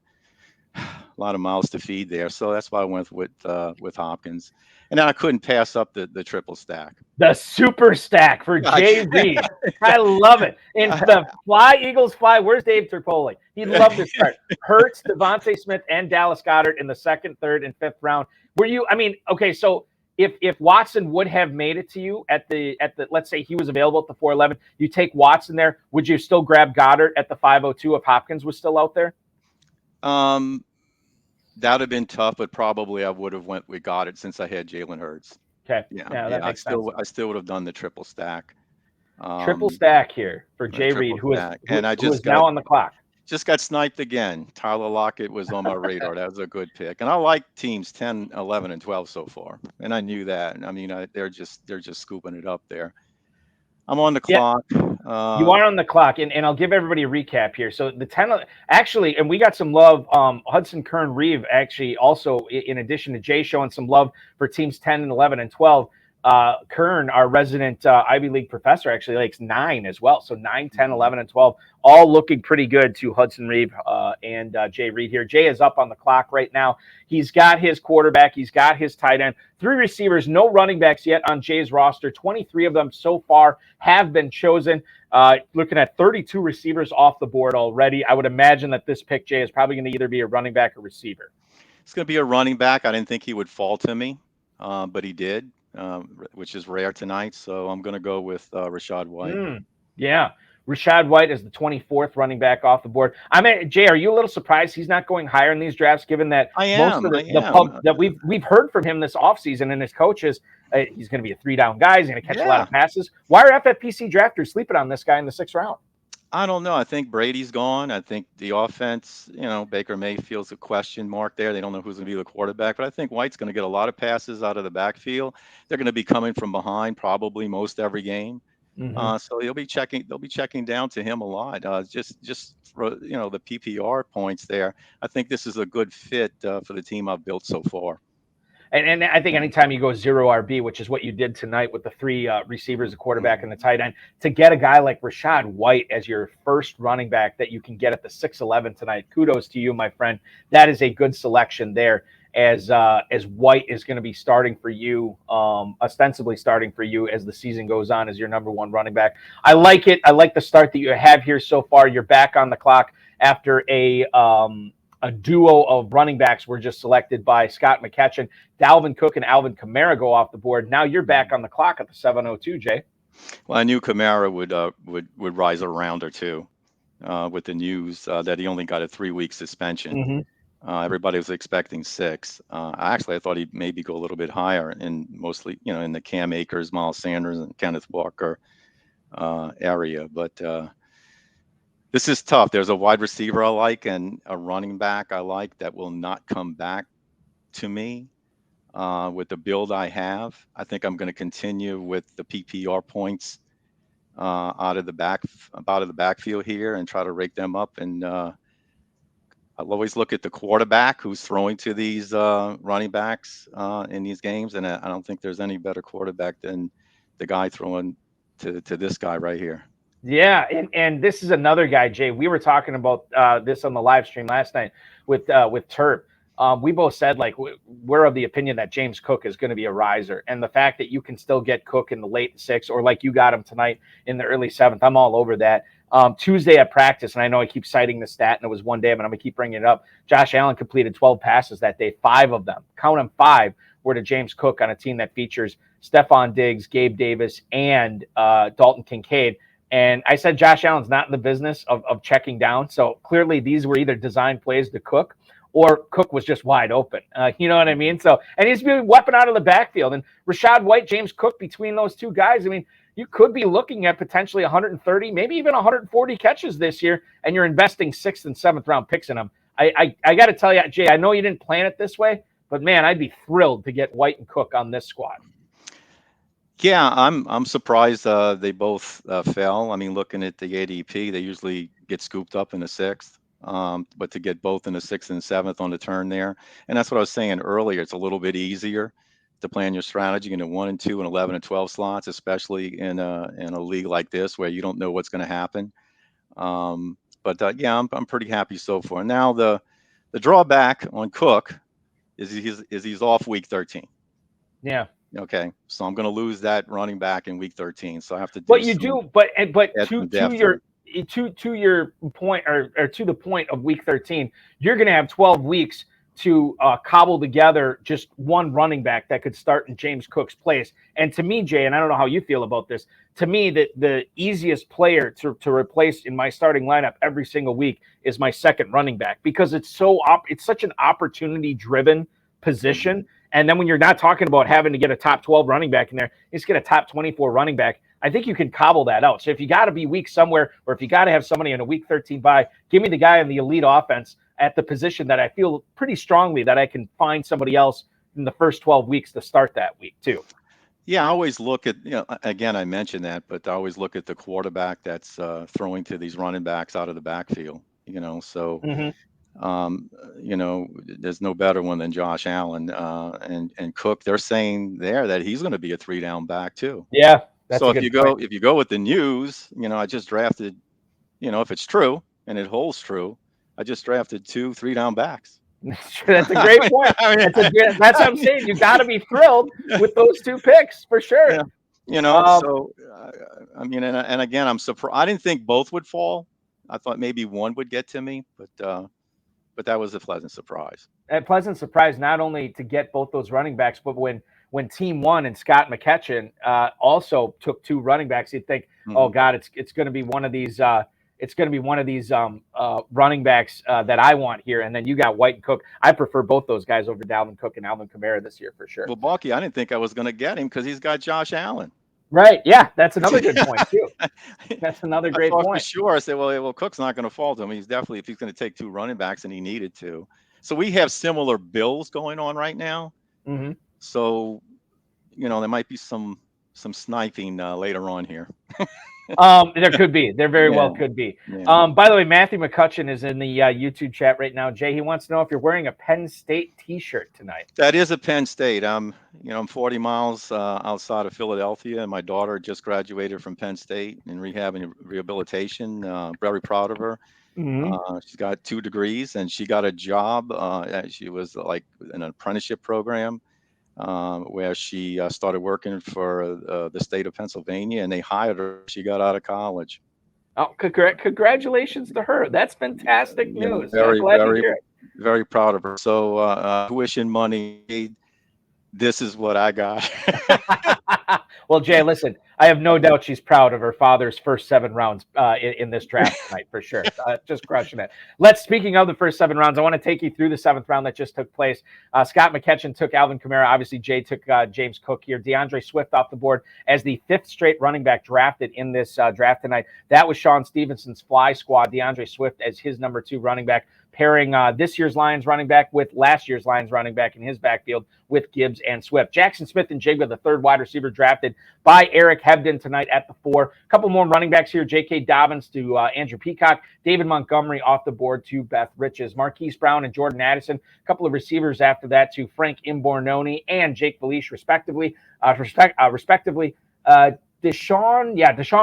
S4: A lot of mouths to feed there, so that's why I went with Hopkins, and then I couldn't pass up the triple stack.
S1: The super stack for Jay Reid. I love it. And the Eagles fly. Where's Dave Terpoli? He'd love to start. Hurts, Devontae Smith, and Dallas Goedert in the 2nd, 3rd, and 5th round. Were you? I mean, okay, so if Watson would have made it to you at the let's say he was available at the 4-11, you take Watson there. Would you still grab Goddard at the 5-02 if Hopkins was still out there?
S4: That would have been tough, but probably I would have went with Goddard since I had Jalen Hurts.
S1: Okay. Yeah, that makes sense.
S4: I still would have done the triple stack.
S1: Triple stack here for Jay Reid, who is now on the clock.
S4: Just got sniped again. Tyler Lockett was on my radar. That was a good pick, and I like teams 10, 11, and 12 so far, and I knew that. I mean, they're just scooping it up there. I'm on the clock.
S1: You are on the clock, and I'll give everybody a recap here. So the 10, actually, and we got some love. Hudson Kern Reeve, actually, also in addition to Jay showing some love for teams 10 and 11 and 12. Kern, our resident Ivy League professor, actually likes 9 as well. So 9, 10, 11, and 12, all looking pretty good to Hudson Reeve and Jay Reid here. Jay is up on the clock right now. He's got his quarterback. He's got his tight end. 3 receivers, no running backs yet on Jay's roster. 23 of them so far have been chosen. Looking at 32 receivers off the board already. I would imagine that this pick, Jay, is probably going to either be a running back or receiver.
S4: It's going to be a running back. I didn't think he would fall to me, but he did. Which is rare tonight, so I'm going to go with Rachaad White.
S1: Yeah, Rachaad White is the 24th running back off the board. I mean, Jay, are you a little surprised he's not going higher in these drafts, given that most of the pub that we've heard from him this offseason and his coaches, he's going to be a 3-down guy, he's going to catch a lot of passes. Why are FFPC drafters sleeping on this guy in the 6th round?
S4: I don't know. I think Brady's gone. I think the offense, Baker Mayfield's a question mark there. They don't know who's going to be the quarterback, but I think White's going to get a lot of passes out of the backfield. They're going to be coming from behind probably most every game. So they'll be checking down to him a lot. Just for, the PPR points there. I think this is a good fit for the team I've built so far.
S1: And I think anytime you go 0 RB, which is what you did tonight with the 3 receivers, the quarterback, and the tight end, to get a guy like Rachaad White as your first running back that you can get at the 6-11 tonight, kudos to you, my friend. That is a good selection there, as White is going to be starting for you, ostensibly starting for you as the season goes on as your number 1 running back. I like it. I like the start that you have here so far. You're back on the clock after a duo of running backs were just selected by Scott McKetchin. Dalvin Cook and Alvin Kamara go off the board. Now you're back on the clock at the 7:02, Jay.
S4: Well, I knew Kamara would rise a round or two with the news that he only got a 3-week suspension. Everybody was expecting 6. I thought he'd maybe go a little bit higher, and mostly, in the Cam Akers, Miles Sanders, and Kenneth Walker area. But this is tough. There's a wide receiver I like and a running back I like that will not come back to me with the build I have. I think I'm going to continue with the PPR points out of the backfield here and try to rake them up. And I'll always look at the quarterback who's throwing to these running backs in these games. And I don't think there's any better quarterback than the guy throwing to this guy right here.
S1: Yeah, and this is another guy, Jay. We were talking about this on the live stream last night with Terp. We both said, like, we're of the opinion that James Cook is going to be a riser. And the fact that you can still get Cook in the late 6th, or like you got him tonight in the early 7th, I'm all over that. Tuesday at practice, and I know I keep citing the stat, and it was one day, but I'm going to keep bringing it up. Josh Allen completed 12 passes that day. 5 of them, count them, 5, were to James Cook on a team that features Stephon Diggs, Gabe Davis, and Dalton Kincaid. And I said Josh Allen's not in the business of checking down. So clearly these were either design plays to Cook, or Cook was just wide open. You know what I mean? So, and he's being weapon out of the backfield. And Rachaad White, James Cook, between those two guys, I mean, you could be looking at potentially 130, maybe even 140 catches this year, and you're investing 6th and 7th round picks in them. I got to tell you, Jay, I know you didn't plan it this way, but man, I'd be thrilled to get White and Cook on this squad.
S4: Yeah, I'm surprised they both fell. I mean, looking at the ADP, they usually get scooped up in the 6th. But to get both in the 6th and 7th on the turn there, and that's what I was saying earlier. It's a little bit easier to plan your strategy in the 1 and 2 and 11 and 12 slots, especially in a league like this where you don't know what's going to happen. Yeah, I'm pretty happy so far. Now the drawback on Cook is he's off week 13.
S1: Yeah.
S4: Okay, so I'm going to lose that running back in week 13. So I have to.
S1: But to your point, or to the point of week 13, you're going to have 12 weeks to cobble together just one running back that could start in James Cook's place. And to me, Jay, and I don't know how you feel about this, to me, the easiest player to replace in my starting lineup every single week is my second running back, because it's such an opportunity-driven position. And then when you're not talking about having to get a top 12 running back in there, you just get a top 24 running back. I think you can cobble that out. So if you got to be weak somewhere, or if you got to have somebody in a week 13 bye, give me the guy in the elite offense at the position that I feel pretty strongly that I can find somebody else in the first 12 weeks to start that week too.
S4: Yeah, I always look at, again, I mentioned that, but I always look at the quarterback that's throwing to these running backs out of the backfield, so, there's no better one than Josh Allen and Cook. They're saying there that he's going to be a 3-down back too.
S1: Yeah. That's
S4: so if you go with the news, I just drafted, if it's true and it holds true, I just drafted 2 3-down backs.
S1: That's a great point. That's what I'm saying. You got to be thrilled with those 2 picks for sure.
S4: Yeah. And again, I'm surprised. I didn't think both would fall. I thought maybe one would get to me, but that was a pleasant surprise.
S1: A pleasant surprise, not only to get both those running backs, but when Team 1 and Scott McKetchin also took 2 running backs, you'd think, oh God, it's going to be one of these. It's going to be one of these running backs that I want here. And then you got White and Cook. I prefer both those guys over Dalvin Cook and Alvin Kamara this year for sure.
S4: Well, Balky, I didn't think I was going to get him because he's got Josh Allen.
S1: Right. Yeah, that's another good point too. That's another great point.
S4: For sure. I said, well, Cook's not going to fall to him. He's definitely, if he's going to take 2 running backs, and he needed to. So we have similar bills going on right now.
S1: Mm-hmm.
S4: So, there might be some sniping later on here.
S1: There could be. There very well could be.
S4: Yeah.
S1: By the way, Matthew McCutcheon is in the YouTube chat right now. Jay, he wants to know if you're wearing a Penn State T-shirt tonight.
S4: That is a Penn State. I'm 40 miles outside of Philadelphia, and my daughter just graduated from Penn State in rehab and rehabilitation. Very proud of her.
S1: Mm-hmm.
S4: She's got 2 degrees, and she got a job. She was like an apprenticeship program. Where she started working for the state of Pennsylvania, and they hired her. She got out of college.
S1: Oh, congratulations to her. That's fantastic news.
S4: Very, very proud of her. So tuition money, this is what I got.
S1: Well, Jay, listen, I have no doubt she's proud of her father's first 7 rounds in this draft tonight for sure. Just crushing it. Speaking of the first 7 rounds, I want to take you through the 7th round that just took place. Scott McKetchin took Alvin Kamara. Obviously, Jay took James Cook here. DeAndre Swift off the board as the 5th straight running back drafted in this draft tonight. That was Sean Stevenson's fly squad. DeAndre Swift as his number 2 running back, pairing this year's Lions running back with last year's Lions running back in his backfield with Gibbs and Swift. Jackson Smith and Jigba, the 3rd wide receiver drafted by Eric Hebden tonight at the 4. A couple more running backs here. J.K. Dobbins to Andrew Peacock. David Montgomery off the board to Beth Riches. Marquise Brown and Jordan Addison. A couple of receivers after that to Frank Imbornoni and Jake Valish, respectively. Deshaun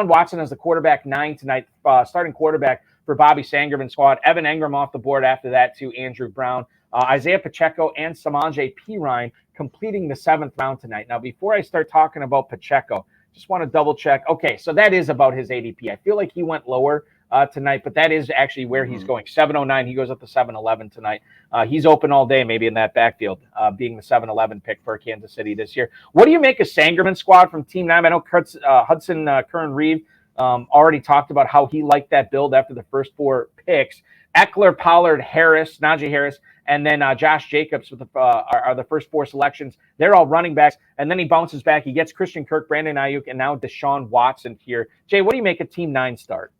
S1: Watson as the quarterback 9 tonight, starting quarterback for Bobby Sangerman's squad. Evan Engram off the board after that to Andrew Brown. Isaiah Pacheco and Samaje Perine completing the 7th round tonight. Now, before I start talking about Pacheco, just want to double check. Okay, so that is about his ADP. I feel like he went lower tonight, but that is actually where he's going. 709, he goes up to 711 tonight. He's open all day, maybe in that backfield, being the 711 pick for Kansas City this year. What do you make of Sangerman's squad from Team 9? I know Hudson Kern-Reed already talked about how he liked that build after the first 4 picks. Eckler, Pollard, Harris, Najee Harris, and then Josh Jacobs with are the first 4 selections. They're all running backs, and then he bounces back. He gets Christian Kirk, Brandon Ayuk, and now Deshaun Watson here. Jay, what do you make of Team 9 start?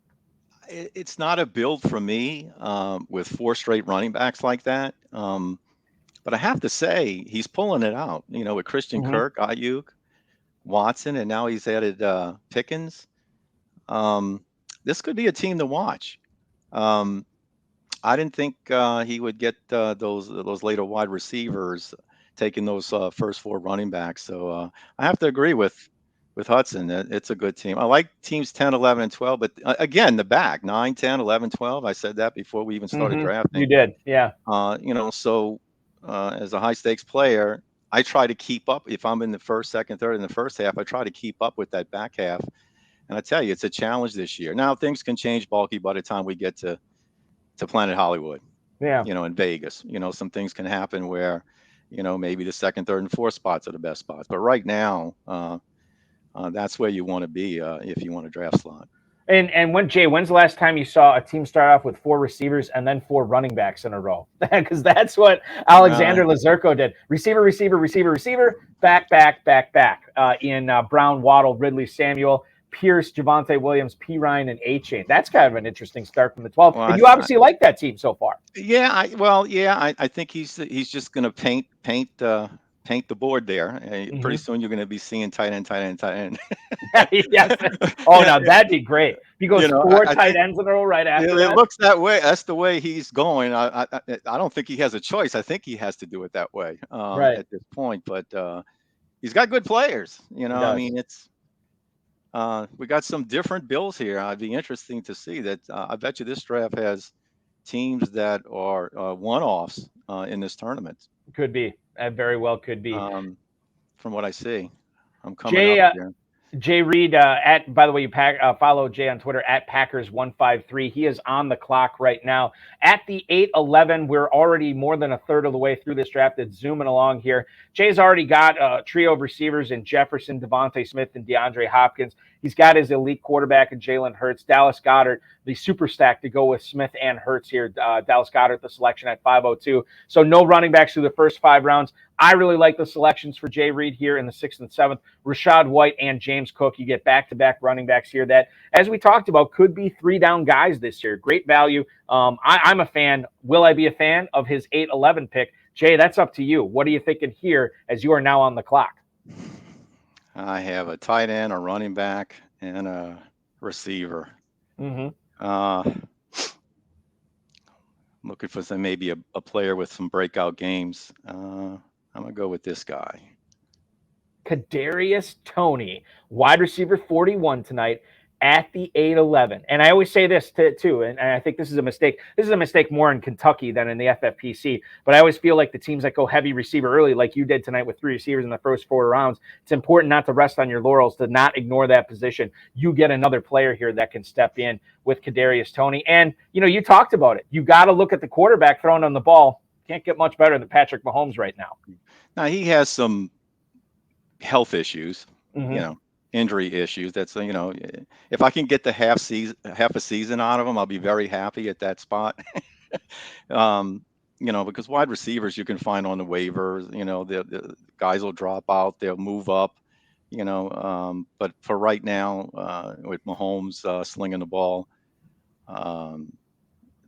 S4: It's not a build for me with 4 straight running backs like that. But I have to say, he's pulling it out, with Christian Kirk, Ayuk, Watson, and now he's added Pickens. This could be a team to watch. I didn't think he would get those later wide receivers taking those first 4 running backs. So I have to agree with Hudson. It's a good team. I like teams 10, 11, and 12. But again, the back 9, 10, 11, 12. I said that before we even started drafting.
S1: You did, yeah.
S4: So as a high stakes player, I try to keep up. If I'm in the first, second, third in the first half, I try to keep up with that back half. And I tell you, it's a challenge this year. Now things can change, Bulky, by the time we get to Planet Hollywood.
S1: Yeah.
S4: In Vegas. Some things can happen where, maybe the second, third, and fourth spots are the best spots. But right now, that's where you want to be if you want a draft slot.
S1: And when's the last time you saw a team start off with 4 receivers and then 4 running backs in a row? Because that's what Alexander Lazurko did. Receiver, receiver, receiver, receiver, back, in Brown, Waddle, Ridley, Samuel, Pierce, Javonte Williams, P. Ryan, and A-Chain. That's kind of an interesting start from the 12.
S4: Well,
S1: and you obviously like that team so far.
S4: Yeah, I think he's just going to paint the board there. Pretty soon you're going to be seeing tight end.
S1: Yes. Oh, now that'd be great. He goes 4 tight ends in a row right after that.
S4: It looks that way. That's the way he's going. I don't think he has a choice. I think he has to do it that way at this point. But he's got good players. I mean, it's we got some different bills here. It'd be interesting to see that. I bet you this draft has teams that are one-offs in this tournament.
S1: Could be. Very well could be.
S4: From what I see. I'm coming up here.
S1: Jay Reid, by the way, you follow Jay on Twitter at Packers153. He is on the clock right now. At the 8:11, we're already more than a third of the way through this draft. It's zooming along here. Jay's already got a trio of receivers in Jefferson, Devontae Smith, and DeAndre Hopkins. He's got his elite quarterback in Jalen Hurts, Dallas Goedert, the super stack to go with Smith and Hurts here. Dallas Goedert, the selection at 502. So no running backs through the first 5 rounds. I really like the selections for Jay Reid here in the 6th and 7th. Rashad White and James Cook. You get back-to-back running backs here that, as we talked about, could be 3-down guys this year. Great value. I'm a fan. Will I be a fan of his 8-11 pick? Jay, that's up to you. What are you thinking here as you are now on the clock?
S4: I have a tight end, a running back, and a receiver. Looking for maybe a player with some breakout games. I'm gonna go with this guy,
S1: Kadarius Toney, wide receiver 41 tonight at the 8-11. And I always say this too, and I think this is a mistake. This is a mistake more in Kentucky than in the FFPC. But I always feel like the teams that go heavy receiver early, like you did tonight with 3 receivers in the first 4 rounds, it's important not to rest on your laurels, to not ignore that position. You get another player here that can step in with Kadarius Toney. And, you talked about it. You got to look at the quarterback throwing on the ball. Can't get much better than Patrick Mahomes right now.
S4: Now, he has some health issues, injury issues. That's, if I can get the half a season out of him, I'll be very happy at that spot. Because wide receivers you can find on the waivers, the guys will drop out, they'll move up, but for right now, with Mahomes slinging the ball,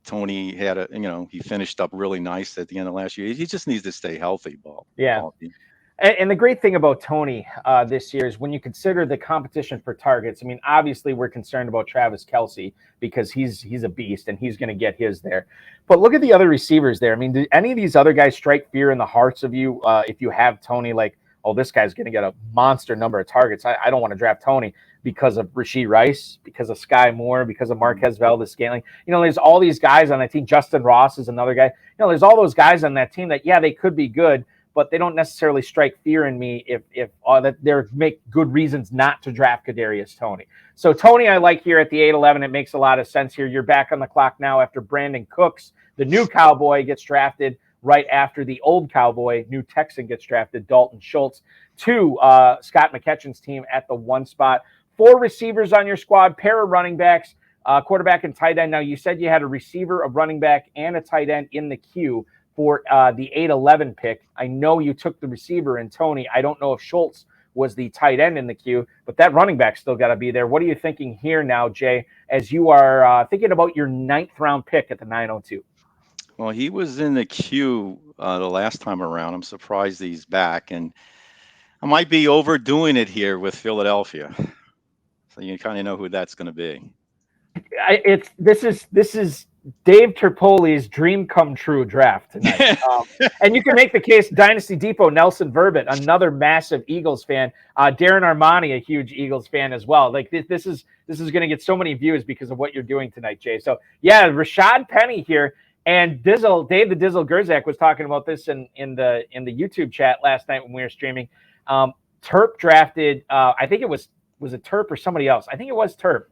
S4: Toney had he finished up really nice at the end of last year. He just needs to stay healthy,
S1: And the great thing about Toney this year is when you consider the competition for targets. I mean, obviously we're concerned about Travis Kelce because he's a beast and he's going to get his there. But look at the other receivers there. I mean, do any of these other guys strike fear in the hearts of you if you have Toney? Like, oh, this guy's going to get a monster number of targets. I don't want to draft Toney because of Rashee Rice, because of Sky Moore, because of Marquez Valdes-Scantling. There's all these guys on that team. Justin Ross is another guy. There's all those guys on that team that, yeah, they could be good. but they don't necessarily strike fear in me if that there make good reasons not to draft Kadarius Toney. So Toney I like here at the 8-11. It makes a lot of sense here. You're back on the clock now after Brandon Cooks, the new Cowboy, gets drafted right after the old Cowboy, new Texan, gets drafted, Dalton Schultz, to Scott McKetchin's team at the 1 spot. 4 receivers on your squad, pair of running backs, quarterback and tight end. Now, you said you had a receiver, a running back, and a tight end in the queue for the 8-11 pick. I know you took the receiver in Toney. I don't know if Schultz was the tight end in the queue, but that running back still got to be there. What are you thinking here now, Jay, as you are thinking about your 9th round pick at the 902?
S4: Well, he was in the queue the last time around. I'm surprised he's back, and I might be overdoing it here with Philadelphia. So you kind of know who that's going to be.
S1: This is Dave Terpoli's dream come true draft tonight. And you can make the case, Dynasty Depot, Nelson Verbit, another massive Eagles fan. Darren Armani, a huge Eagles fan as well. Like this is going to get so many views because of what you're doing tonight, Jay. So yeah, Rashad Penny here. And Dave the Dizzle Gerzak was talking about this in the YouTube chat last night when we were streaming. Terp drafted, I think it was it Terp or somebody else? I think it was Terp,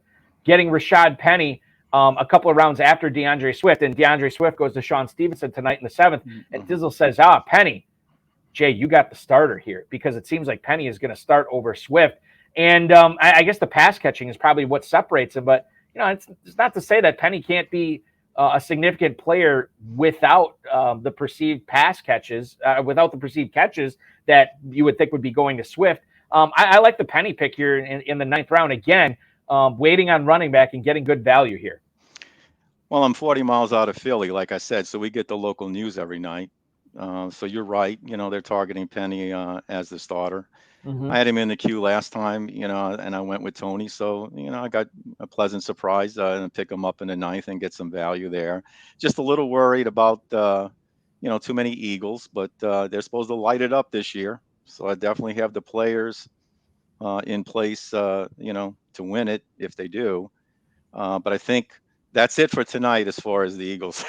S1: getting Rashad Penny a couple of rounds after DeAndre Swift. And DeAndre Swift goes to Sean Stevenson tonight in the 7th. And Dizzle says, Penny, Jay, you got the starter here, because it seems like Penny is going to start over Swift. And I guess the pass catching is probably what separates him. But, it's not to say that Penny can't be a significant player without the perceived pass catches, without the perceived catches that you would think would be going to Swift. I like the Penny pick here in the 9th round. Again, waiting on running back and getting good value here.
S4: Well, I'm 40 miles out of Philly, like I said, so we get the local news every night. So you're right. They're targeting Penny as the starter. Mm-hmm. I had him in the queue last time, and I went with Toney. So, I got a pleasant surprise and pick him up in the 9th and get some value there. Just a little worried about, too many Eagles, but they're supposed to light it up this year. So I definitely have the players in place, to win it if they do. But I think that's it for tonight as far as the Eagles.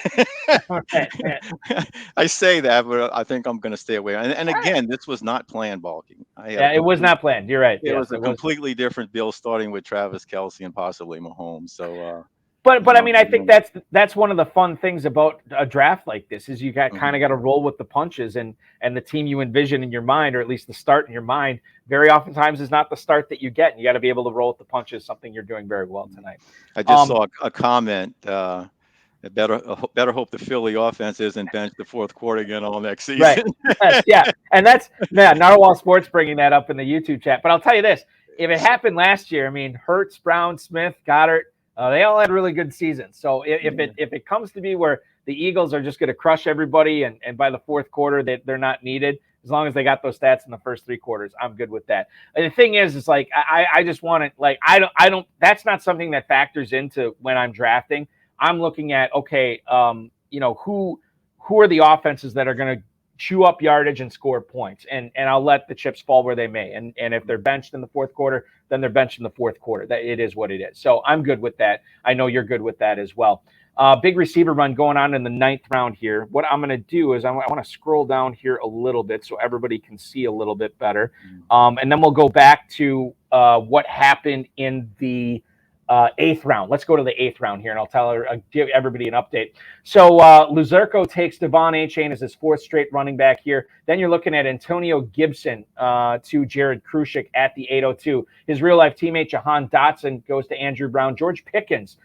S4: I say that, but I think I'm going to stay away. And again, this was not planned, Balky.
S1: It was not planned. You're right.
S4: It was a completely different bill, starting with Travis Kelce and possibly Mahomes. So,
S1: but I mean, I think that's one of the fun things about a draft like this is you kind of got to roll with the punches, and the team you envision in your mind, or at least the start in your mind, very oftentimes is not the start that you get. And you got to be able to roll with the punches, something you're doing very well tonight.
S4: I just saw a comment. Better hope the Philly offense isn't benched the 4th quarter again all next season.
S1: Right. Yes, yeah. And that's Narwhal Sports bringing that up in the YouTube chat. But I'll tell you this, if it happened last year, I mean, Hurts, Brown, Smith, Goddard, they all had really good seasons. So if it comes to be where the Eagles are just going to crush everybody and by the 4th quarter they're not needed, as long as they got those stats in the first 3 quarters, I'm good with that. And the thing is like I just want it, like I don't that's not something that factors into when I'm drafting. I'm looking at, okay, who are the offenses that are going to chew up yardage and score points, and I'll let the chips fall where they may. And if they're benched in the 4th quarter, then they're benched in the 4th quarter. That it is what it is. So I'm good with that. I know you're good with that as well. Big receiver run going on in the 9th round here. What I'm going to do is I want to scroll down here a little bit so everybody can see a little bit better. And then we'll go back to what happened in the 8th round. Let's go to the 8th round here, and I'll give everybody an update. So Luzerko takes Devon Achane as his 4th straight running back here. Then you're looking at Antonio Gibson to Jared Krushik at the 802. His real-life teammate Jahan Dotson goes to Andrew Brown. George Pickens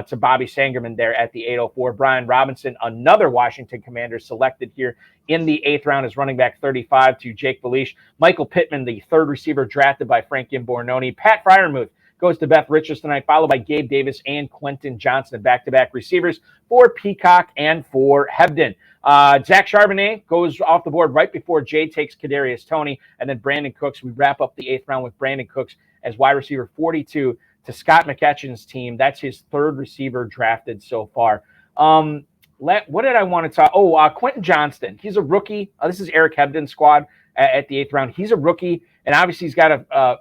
S1: to Bobby Sangerman there at the 804. Brian Robinson, another Washington Commander, selected here in the 8th round as running back 35 to Jake Belish. Michael Pittman, the 3rd receiver drafted by Frank Imbornoni. Pat Freiermuth goes to Beth Richards tonight, followed by Gabe Davis and Quentin Johnson, back-to-back receivers for Peacock and for Hebden. Zach Charbonnet goes off the board right before Jay takes Kadarius Toney, and then Brandon Cooks. We wrap up the 8th round with Brandon Cooks as wide receiver 42 to Scott McKetchin's team. That's his 3rd receiver drafted so far. What did I want to talk? Quentin Johnston. He's a rookie. This is Eric Hebden's squad at the 8th round. He's a rookie, and obviously he's got to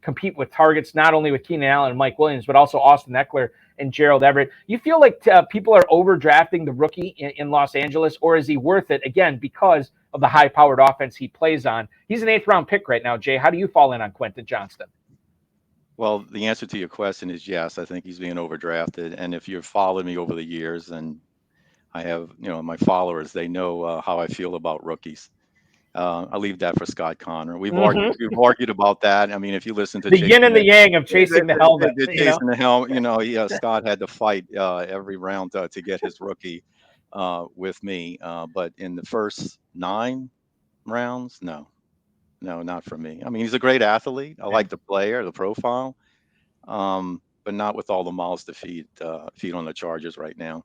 S1: compete with targets, not only with Keenan Allen and Mike Williams, but also Austin Eckler and Gerald Everett. You feel like people are overdrafting the rookie in Los Angeles, or is he worth it, again, because of the high-powered offense he plays on. He's an 8th-round pick right now, Jay. How do you fall in on Quentin Johnston?
S4: Well, the answer to your question is yes. I think he's being overdrafted. And if you've followed me over the years, and I have, my followers, they know how I feel about rookies. I'll leave that for Scott Connor. We've argued about that. I mean, if you listen to
S1: the yin and the yang of chasing the helmet,
S4: chasing the helmet, Scott had to fight every round to get his rookie with me. But in the first 9 rounds, no, not for me. I mean, he's a great athlete. I like the player, the profile, but not with all the mouths to feed on the Chargers right now.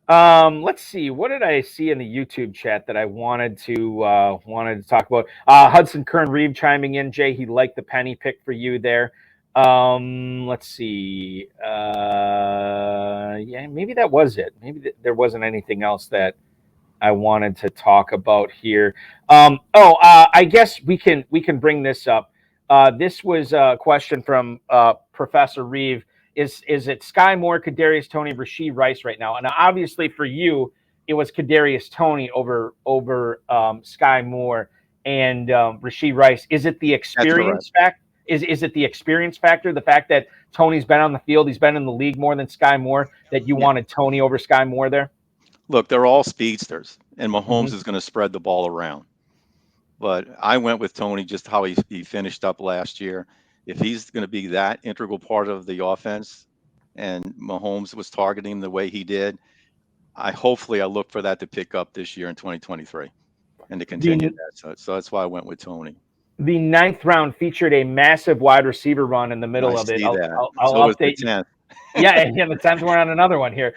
S1: Let's see. What did I see in the YouTube chat that I wanted to talk about? Hudson Kern Reeve chiming in. Jay, he liked the penny pick for you there. Let's see. Yeah, maybe that was it. Maybe there wasn't anything else that I wanted to talk about here. I guess we can bring this up. This was a question from Professor Reeve. Is it Sky Moore, Kadarius Toney, Rashee Rice right now? And obviously for you, it was Kadarius Toney over Sky Moore and Rashee Rice. Is it the experience factor? Is it the experience factor? The fact that Toney's been on the field, he's been in the league more than Sky Moore, that you wanted Toney over Sky Moore there?
S4: Look, they're all speedsters, and Mahomes is going to spread the ball around. But I went with Toney just how he finished up last year. If he's going to be that integral part of the offense and Mahomes was targeting the way he did, hopefully I look for that to pick up this year in 2023 and to continue that. So that's why I went with Toney.
S1: The 9th round featured a massive wide receiver run in the middle of it. I'll update you. Yeah, the 10th one on another one here.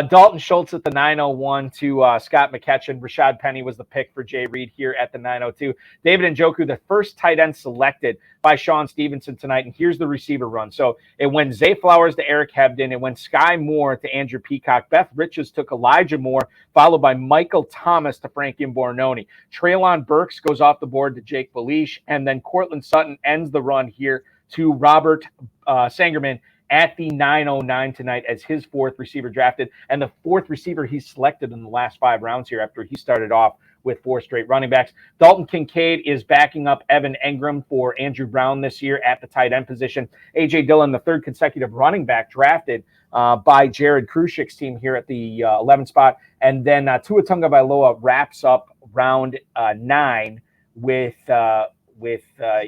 S1: Dalton Schultz at the 901 to Scott McKetchin. Rashad Penny was the pick for Jay Reid here at the 902. David Njoku, the first tight end selected by Sean Stevenson tonight. And here's the receiver run. So it went Zay Flowers to Eric Hebden. It went Sky Moore to Andrew Peacock. Beth Riches took Elijah Moore, followed by Michael Thomas to Frank Imbornoni. Treylon Burks goes off the board to Jake Balish. And then Cortland Sutton ends the run here to Robert Sangerman at the 909 tonight as his 4th receiver drafted, and the 4th receiver he selected in the last 5 rounds here after he started off with 4 straight running backs. Dalton Kincaid is backing up Evan Engram for Andrew Brown this year at the tight end position. A.J. Dillon, the 3rd consecutive running back drafted by Jared Krushik's team here at the 11th spot. And then Tua Tagovailoa wraps up round 9 with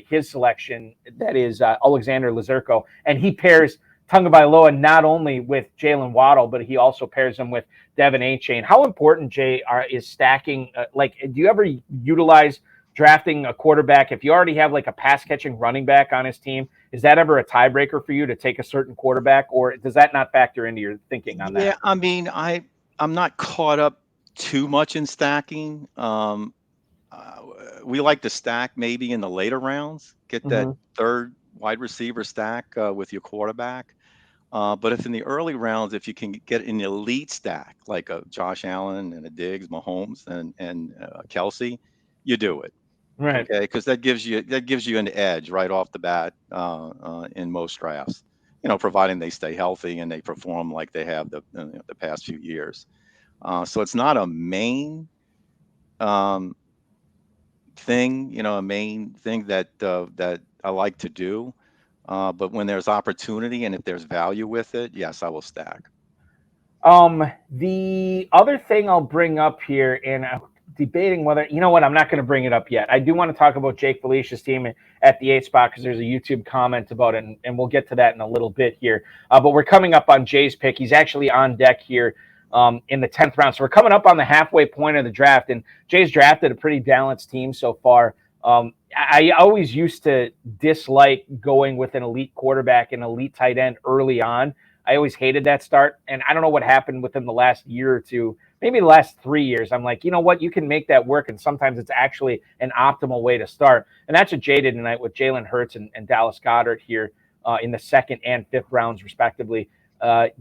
S1: his selection. That is Alexander Lazurko, and he pairs Tagovailoa not only with Jalen Waddle, but he also pairs him with Devin Achane. How important, Jay, is stacking? Do you ever utilize drafting a quarterback if you already have like a pass-catching running back on his team? Is that ever a tiebreaker for you to take a certain quarterback, or does that not factor into your thinking on that?
S4: Yeah, I mean, I'm not caught up too much in stacking. We like to stack maybe in the later rounds, get that 3rd wide receiver stack with your quarterback. But if in the early rounds, if you can get an elite stack like a Josh Allen and a Diggs, Mahomes and Kelsey, you do it,
S1: right?
S4: Okay, because that gives you an edge right off the bat in most drafts. Providing they stay healthy and they perform like they have the past few years. So it's not a main thing, a main thing that I like to do. But when there's opportunity and if there's value with it, yes, I will stack.
S1: The other thing I'll bring up here, and I'm debating whether, I'm not going to bring it up yet. I do want to talk about Jake Balish's team at the 8th spot because there's a YouTube comment about it, and we'll get to that in a little bit here. But we're coming up on Jay's pick. He's actually on deck here in the 10th round. So we're coming up on the halfway point of the draft, and Jay's drafted a pretty balanced team so far. I always used to dislike going with an elite quarterback and elite tight end early on. I always hated that start. And I don't know what happened within the last year or two, maybe the last 3 years. I'm like, you know what? You can make that work. And sometimes it's actually an optimal way to start. And that's what Jay did tonight with Jalen Hurts and Dallas Goedert here in the 2nd and 5th rounds, respectively.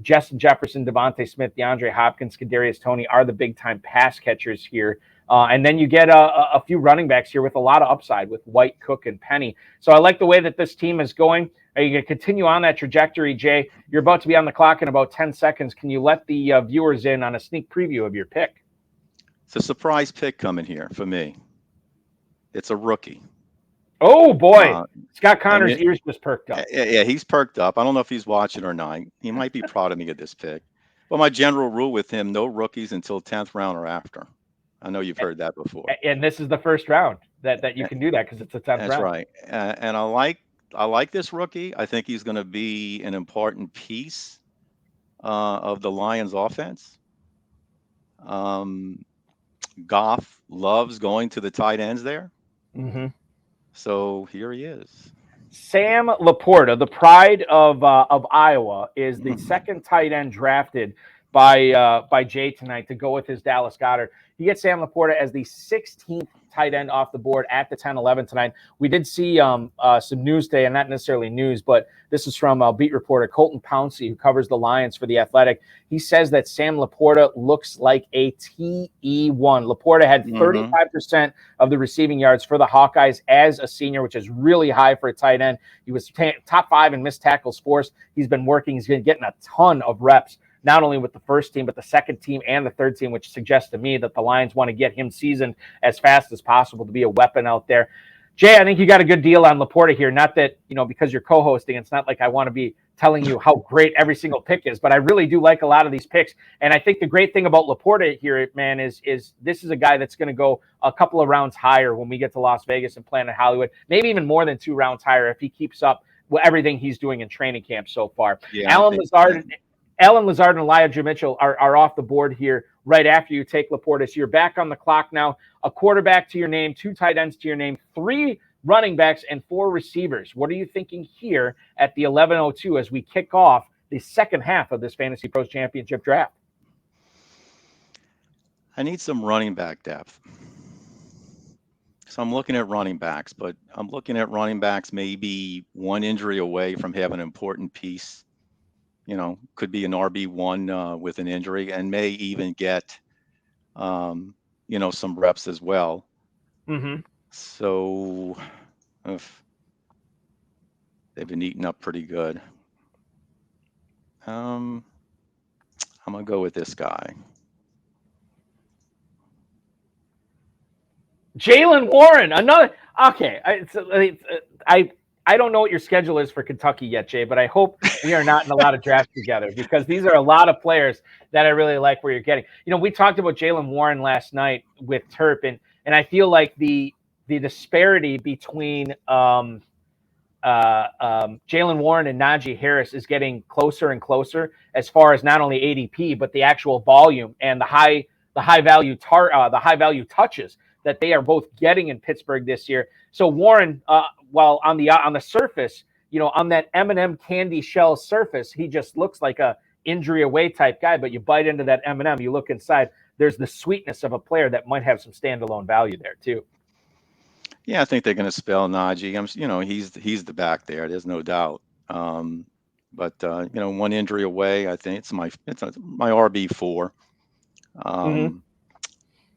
S1: Justin Jefferson, Devontae Smith, DeAndre Hopkins, Kadarius Toney are the big-time pass catchers here. And then you get a few running backs here with a lot of upside with White, Cook, and Penny. So I like the way that this team is going. Are you going to continue on that trajectory, Jay? You're about to be on the clock in about 10 seconds. Can you let the viewers in on a sneak preview of your pick?
S4: It's a surprise pick coming here for me. It's a rookie.
S1: Oh boy, Scott
S4: and
S1: Connor's
S4: it-
S1: ears just perked up.
S4: yeah, he's perked up. I don't know if he's watching or not. He might be proud of me at this pick. But my general rule with him: no rookies until 10th round or after. I know you've heard that before.
S1: And this is the first round that you can do that because it's the 10th
S4: That's
S1: round.
S4: right. And I like this rookie. I think he's going to be an important piece of the Lions offense. Um, Goff loves going to the tight ends there.
S1: Mm-hmm.
S4: So here he is.
S1: Sam Laporta, the pride of Iowa, is the second tight end drafted by Jay tonight to go with his Dallas Goedert. He gets Sam Laporta as the 16th tight end off the board at the 10-11 tonight. We did see some news today, and not necessarily news, but this is from beat reporter Colton Pouncey, who covers the Lions for The Athletic. He says that Sam Laporta looks like a TE1. Laporta had 35% of the receiving yards for the Hawkeyes as a senior, which is really high for a tight end. He was top 5 in missed tackles forced. He's been working. He's been getting a ton of reps, not only with the first team, but the second team and the third team, which suggests to me that the Lions want to get him seasoned as fast as possible to be a weapon out there. Jay, I think you got a good deal on Laporta here. Not that, because you're co-hosting, it's not like I want to be telling you how great every single pick is, but I really do like a lot of these picks. And I think the great thing about Laporta here, man, is this is a guy that's going to go a couple of rounds higher when we get to Las Vegas and Planet Hollywood, maybe even more than 2 rounds higher if he keeps up with everything he's doing in training camp so far.
S4: Yeah,
S1: Alan Lazard and Elijah Mitchell are off the board here right after you take Laporta. So you're back on the clock now. A quarterback to your name, 2 tight ends to your name, 3 running backs, and 4 receivers. What are you thinking here at the 11:02 as we kick off the second half of this Fantasy Pros Championship draft?
S4: I need some running back depth. So I'm looking at running backs, but I'm looking at running backs maybe one injury away from having an important piece. Could be an RB1 with an injury, and may even get, some reps as well.
S1: Mm-hmm.
S4: So they've been eating up pretty good. I'm gonna go with this guy.
S1: Jaylen Warren, another. Okay, I don't know what your schedule is for Kentucky yet, Jay, but I hope we are not in a lot of drafts together, because these are a lot of players that I really like where you're getting. We talked about Jaylen Warren last night with Terp, and I feel like the disparity between Jaylen Warren and Najee Harris is getting closer and closer as far as not only ADP, but the actual volume and the high value touches that they are both getting in Pittsburgh this year. So Warren, while on the surface, on that M&M candy shell surface, he just looks like a injury away type guy. But you bite into that M&M, you look inside, there's the sweetness of a player that might have some standalone value there too.
S4: Yeah, I think they're going to spell Najee. He's the back there. There's no doubt. But one injury away, I think it's my RB4.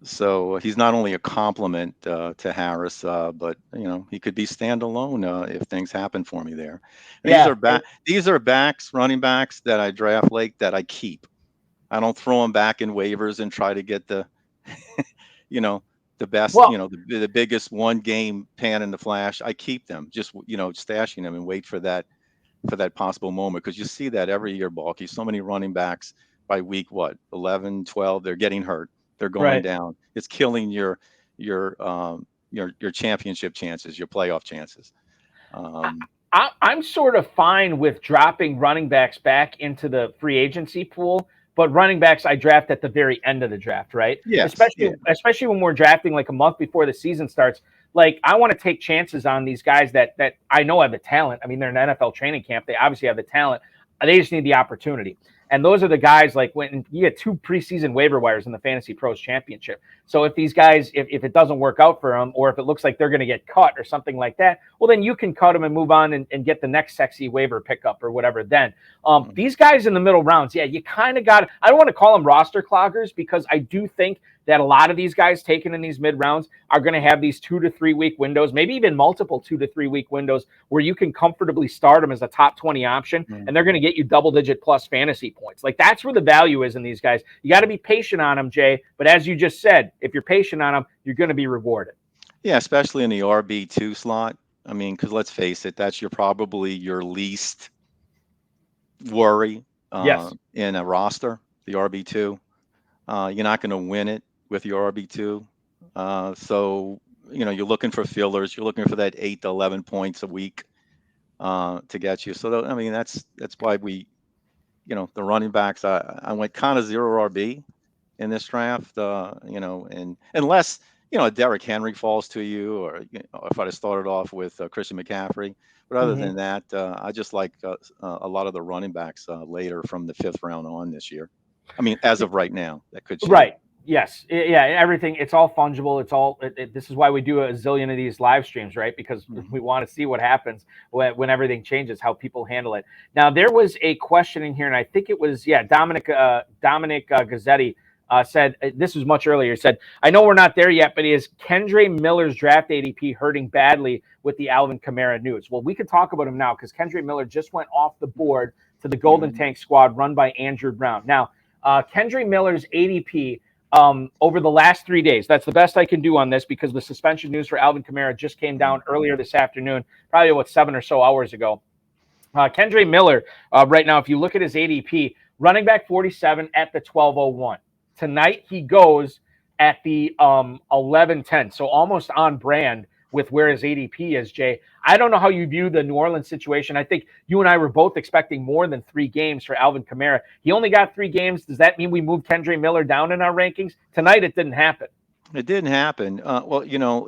S4: So he's not only a compliment to Harris, but he could be standalone if things happen for me there. These are running backs that I draft late that I keep. I don't throw them back in waivers and try to get the, the best, the biggest one game pan in the flash. I keep them, just stashing them and wait for that possible moment, because you see that every year, Balky. So many running backs by week 11, 12, they're getting hurt. They're going down. It's killing your championship chances, your playoff chances.
S1: I'm sort of fine with dropping running backs back into the free agency pool, but running backs I draft at the very end of the draft, right?
S4: Yeah.
S1: Especially when we're drafting like a month before the season starts. Like, I want to take chances on these guys that I know have the talent. I mean, they're in NFL training camp. They obviously have the talent. They just need the opportunity. And those are the guys, like, when you get 2 preseason waiver wires in the Fantasy Pros Championship. So if these guys, if it doesn't work out for them, or if it looks like they're going to get cut or something like that, well, then you can cut them and move on and get the next sexy waiver pickup or whatever then. These guys in the middle rounds, yeah, you kind of got – I don't want to call them roster cloggers, because I do think that a lot of these guys taken in these mid rounds are going to have these 2 to 3 week windows, maybe even multiple 2 to 3 week windows where you can comfortably start them as a top 20 option, and they're going to get you double-digit plus fantasy points. Like, that's where the value is in these guys. You got to be patient on them, Jay. But as you just said, if you're patient on them, you're going to be rewarded.
S4: Yeah, especially in the RB2 slot. I mean, because let's face it, that's probably your least worry in a roster, the RB2. You're not going to win it with your RB2. So, you're looking for fillers. You're looking for that 8 to 11 points a week to get you. So, I mean, that's why we, the running backs, I went kind of 0 RB in this draft, and unless, Derrick Henry falls to you, or if I'd have started off with Christian McCaffrey. But other than that, I just like a lot of the running backs later from the 5th round on this year. I mean, as of right now, that could change.
S1: Right. Yes. Yeah. Everything. It's all fungible. It's all. This is why we do a zillion of these live streams, right? Because we want to see what happens when everything changes, how people handle it. Now, there was a question in here, and I think it was Dominic Gazzetti said this was much earlier. He said, "I know we're not there yet, but is Kendre Miller's draft ADP hurting badly with the Alvin Kamara news?" Well, we can talk about him now because Kendre Miller just went off the board to the Golden Tank squad run by Andrew Brown. Now, Kendre Miller's ADP over the last 3 days, that's the best I can do on this because the suspension news for Alvin Kamara just came down earlier this afternoon, probably 7 or so hours ago. Kendre Miller, right now, if you look at his ADP, running back 47 at the 1201. Tonight, he goes at the 1110, so almost on brand with where his ADP is, Jay. I don't know how you view the New Orleans situation. I think you and I were both expecting more than 3 games for Alvin Kamara. He only got 3 games. Does that mean we moved Kendre Miller down in our rankings? Tonight, it didn't happen.
S4: It didn't happen. Well,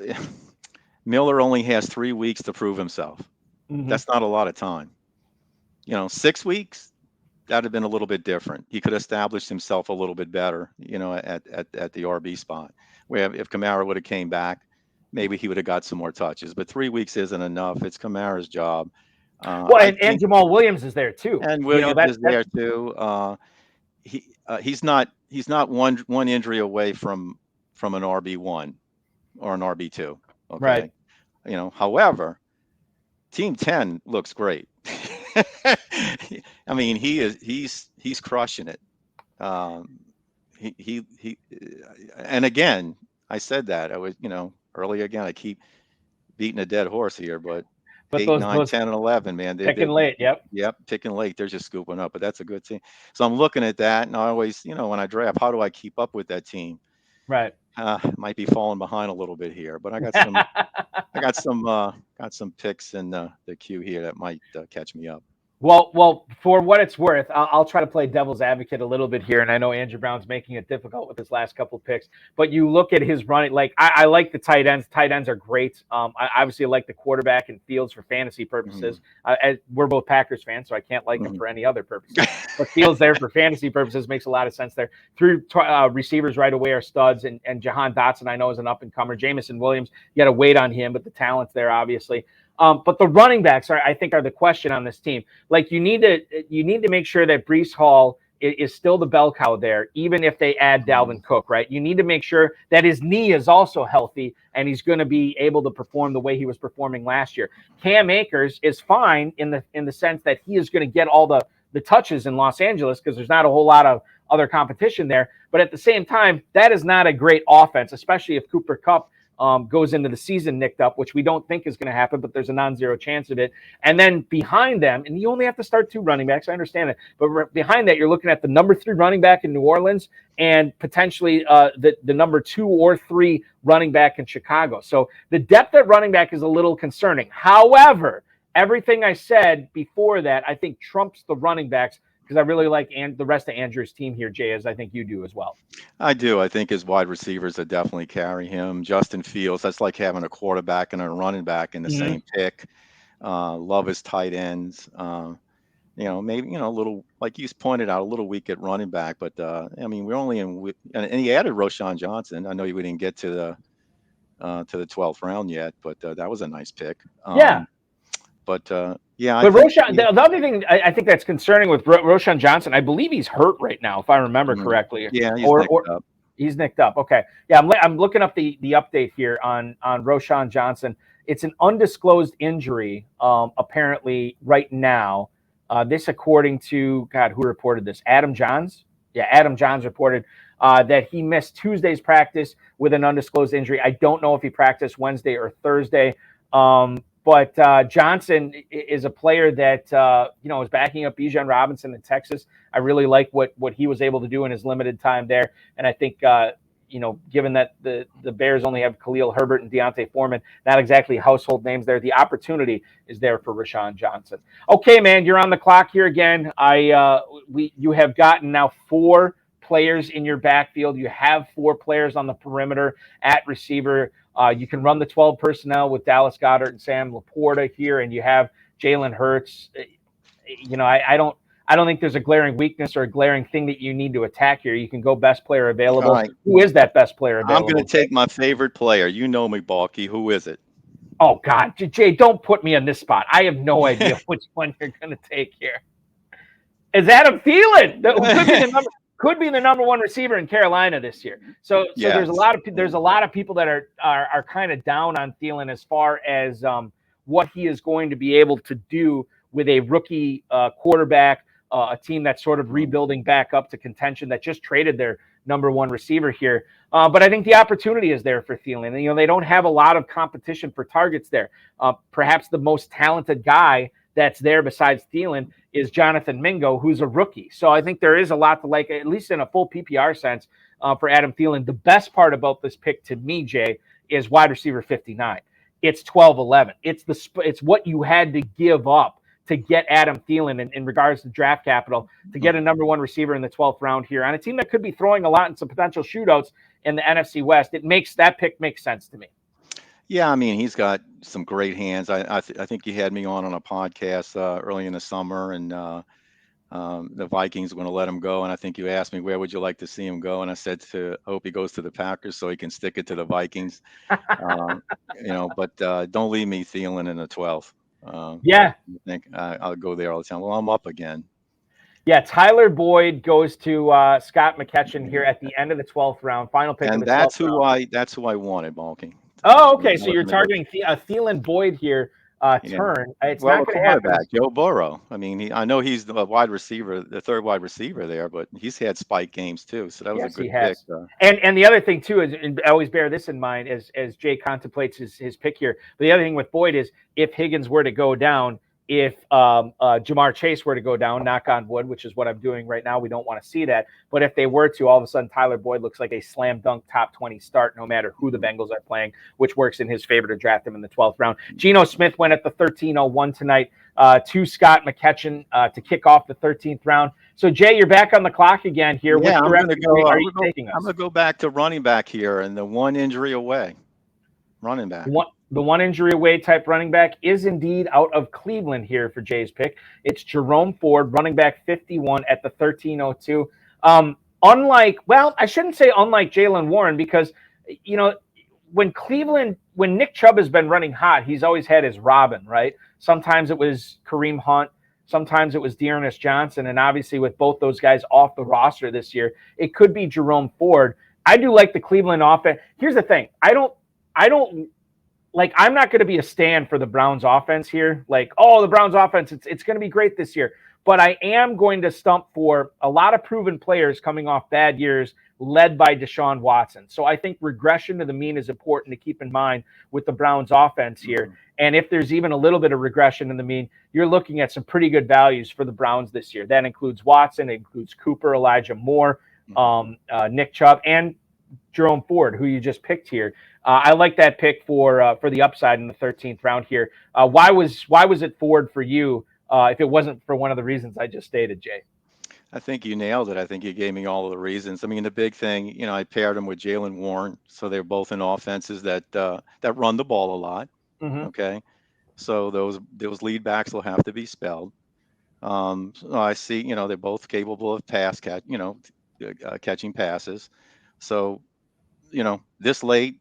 S4: Miller only has 3 weeks to prove himself. That's not a lot of time. 6 weeks, that'd have been a little bit different. He could have established himself a little bit better, at the RB spot. Where if Kamara would have came back, maybe he would have got some more touches. But 3 weeks isn't enough. It's Kamara's job.
S1: And Jamal Williams is there too.
S4: And Williams is there too. He's not one injury away from an RB1 or an RB2. Okay.
S1: Right.
S4: However, Team 10 looks great. I mean, he's crushing it. He and again, I said that I was, early again. I keep beating a dead horse here, but 8, 9, 10, and 11, man.
S1: Picking late, yep,
S4: picking late. They're just scooping up, but that's a good team. So I'm looking at that, and I always, when I draft, how do I keep up with that team?
S1: Right.
S4: Might be falling behind a little bit here, but I got some picks in the queue here that might catch me up.
S1: Well, for what it's worth, I'll try to play devil's advocate a little bit here. And I know Andrew Brown's making it difficult with his last couple of picks, but you look at his running, like I like the tight ends. Tight ends are great. I obviously like the quarterback and Fields for fantasy purposes. We're both Packers fans, so I can't like him for any other purposes. But Fields there for fantasy purposes makes a lot of sense there. 3 receivers right away are studs, and Jahan Dotson I know is an up-and-comer. Jamison Williams, you got to wait on him, but the talent's there, obviously. But the running backs I think are the question on this team. Like you need to make sure that Breece Hall is still the bell cow there, even if they add Dalvin Cook, right? You need to make sure that his knee is also healthy and he's going to be able to perform the way he was performing last year. Cam Akers is fine in the sense that he is going to get all the touches in Los Angeles because there's not a whole lot of other competition there. But at the same time, that is not a great offense, especially if Cooper Kupp goes into the season nicked up, which we don't think is going to happen, but there's a non-zero chance of it. And then behind them, and you only have to start 2 running backs, I understand it, but behind that, you're looking at the number 3 running back in New Orleans and potentially the number 2 or 3 running back in Chicago. So the depth at running back is a little concerning. However, everything I said before that, I think trumps the running backs because I really like the rest of Andrew's team here, Jay, as I think you do as well.
S4: I do. I think his wide receivers that definitely carry him. Justin Fields, that's like having a quarterback and a running back in the same pick. Love his tight ends. Maybe, a little, like you pointed out, a little weak at running back. But, I mean, we're only and he added Roschon Johnson. I know we didn't get to the 12th round yet, but that was a nice pick. But
S1: Roschon, the other thing I think that's concerning with Roschon Johnson, I believe he's hurt right now, if I remember correctly.
S4: Yeah, he's
S1: He's nicked up. Okay. Yeah, I'm looking up the update here on Roschon Johnson. It's an undisclosed injury, apparently right now. This according to, God, who reported this? Adam Johns? Yeah, Adam Johns reported that he missed Tuesday's practice with an undisclosed injury. I don't know if he practiced Wednesday or Thursday. But Johnson is a player that, is backing up Bijan Robinson in Texas. I really like what he was able to do in his limited time there. And I think, given that the Bears only have Khalil Herbert and Deontay Foreman, not exactly household names there, the opportunity is there for Roschon Johnson. Okay, man, you're on the clock here again. You have gotten now 4 players in your backfield. You have 4 players on the perimeter at receiver. You can run the 12 personnel with Dallas Goedert and Sam Laporta here, and you have Jalen Hurts. I don't think there's a glaring weakness or a glaring thing that you need to attack here. You can go best player available.
S4: Right.
S1: Who is that best player available?
S4: I'm going to take my favorite player. You know me, Balky. Who is it?
S1: Oh, God. Jay, don't put me on this spot. I have no idea which one you're going to take here. Is Adam Thielen? Could be the number 1 receiver in Carolina this year. So
S4: Yes.
S1: there's a lot of people that are kind of down on Thielen as far as what he is going to be able to do with a rookie quarterback, a team that's sort of rebuilding back up to contention that just traded their number 1 receiver here. But I think the opportunity is there for Thielen. They don't have a lot of competition for targets there. Perhaps the most talented guy that's there besides Thielen is Jonathan Mingo, who's a rookie. So I think there is a lot to like, at least in a full PPR sense, for Adam Thielen. The best part about this pick to me, Jay, is wide receiver 59. It's 12-11. It's what you had to give up to get Adam Thielen in regards to draft capital, to get a number 1 receiver in the 12th round here on a team that could be throwing a lot in some potential shootouts in the NFC West. That pick makes sense to me.
S4: Yeah, I mean, he's got some great hands. I think you had me on a podcast early in the summer, and the Vikings were going to let him go. And I think you asked me, where would you like to see him go? And I said, I hope he goes to the Packers so he can stick it to the Vikings. But don't leave me Thielen in the 12th.
S1: Yeah.
S4: I think I'll go there all the time. Well, I'm up again.
S1: Yeah, Tyler Boyd goes to Scott McKetchin here at the end of the 12th round. Final pick of the 12th round.
S4: That's who I wanted, Balky.
S1: Oh, okay. So you're targeting a Thielen Boyd here turn. It's not going to happen.
S4: Joe Burrow. I mean, I know he's the wide receiver, the 3rd wide receiver there, but he's had spike games too. So that was a good pick.
S1: And the other thing too is, and I always bear this in mind as Jay contemplates his pick here. But the other thing with Boyd is, if Higgins were to go down, if Jamar Chase were to go down, knock on wood, which is what I'm doing right now, we don't want to see that. But if they were to, all of a sudden, Tyler Boyd looks like a slam dunk top 20 start, no matter who the Bengals are playing, which works in his favor to draft him in the 12th round. Geno Smith went at the 13:01 tonight to Scott McKetchin to kick off the 13th round. So, Jay, you're back on the clock again here.
S4: Yeah,
S1: I'm going
S4: to go back to running back here, and the 1 injury away running back.
S1: The 1 injury away type running back is indeed out of Cleveland here for Jay's pick. It's Jerome Ford, running back 51 at the 13:02. I shouldn't say unlike Jaylen Warren, because, when Nick Chubb has been running hot, he's always had his Robin, right? Sometimes it was Kareem Hunt. Sometimes it was Dearness Johnson. And obviously with both those guys off the roster this year, it could be Jerome Ford. I do like the Cleveland offense. Here's the thing. I'm not going to be a stand for the Browns offense here. The Browns offense, it's going to be great this year. But I am going to stump for a lot of proven players coming off bad years, led by Deshaun Watson. So I think regression to the mean is important to keep in mind with the Browns offense here. And if there's even a little bit of regression in the mean, you're looking at some pretty good values for the Browns this year. That includes Watson, it includes Cooper, Elijah Moore, Nick Chubb, and Jerome Ford, who you just picked here. I like that pick for the upside in the 13th round here. Why was it Ford for you if it wasn't for one of the reasons I just stated, Jay?
S4: I think you nailed it. I think you gave me all of the reasons. I mean, the big thing, I paired him with Jaylen Warren, so they're both in offenses that run the ball a lot.
S1: Mm-hmm.
S4: Okay, so those lead backs will have to be spelled. So I see, they're both capable of catching passes. So, this late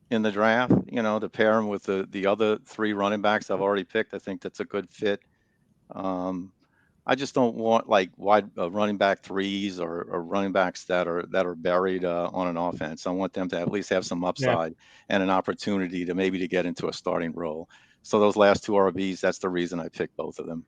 S4: in the draft, to pair him with the other 3 running backs I've already picked, I think that's a good fit. I just don't want like wide running back threes or running backs that are buried on an offense. I want them to at least have some
S1: Yeah.
S4: upside and an opportunity to maybe to get into a starting role. So those last two RBs, that's the reason I picked both of them.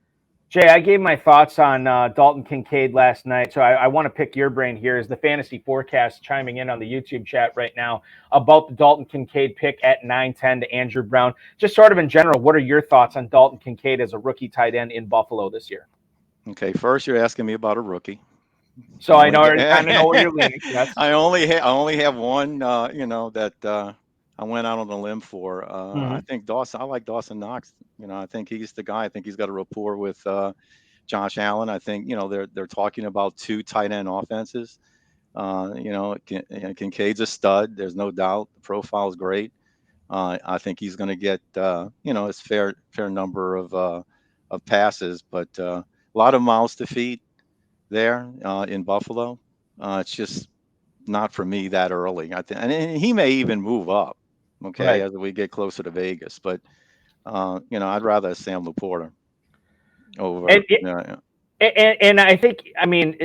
S1: Jay, I gave my thoughts on Dalton Kincaid last night, so I want to pick your brain here as the fantasy forecast chiming in on the YouTube chat right now about the Dalton Kincaid pick at 9-10 to Andrew Brown. Just sort of in general, what are your thoughts on Dalton Kincaid as a rookie tight end in Buffalo this year?
S4: Okay, first you're asking me about a rookie.
S1: So I kind of know where you're leaning. Yes.
S4: I only have one, that I went out on a limb for. I think Dawson. I like Dawson Knox. I think he's the guy. I think he's got a rapport with Josh Allen. I think they're talking about two tight end offenses. Kincaid's a stud. There's no doubt. The profile is great. I think he's going to get his fair number of passes, but a lot of mouths to feed there in Buffalo. It's just not for me that early. I think, and he may even move up. Okay,
S1: Right.
S4: as we get closer to Vegas, but I'd rather Sam Laporta over.
S1: And I think, I mean,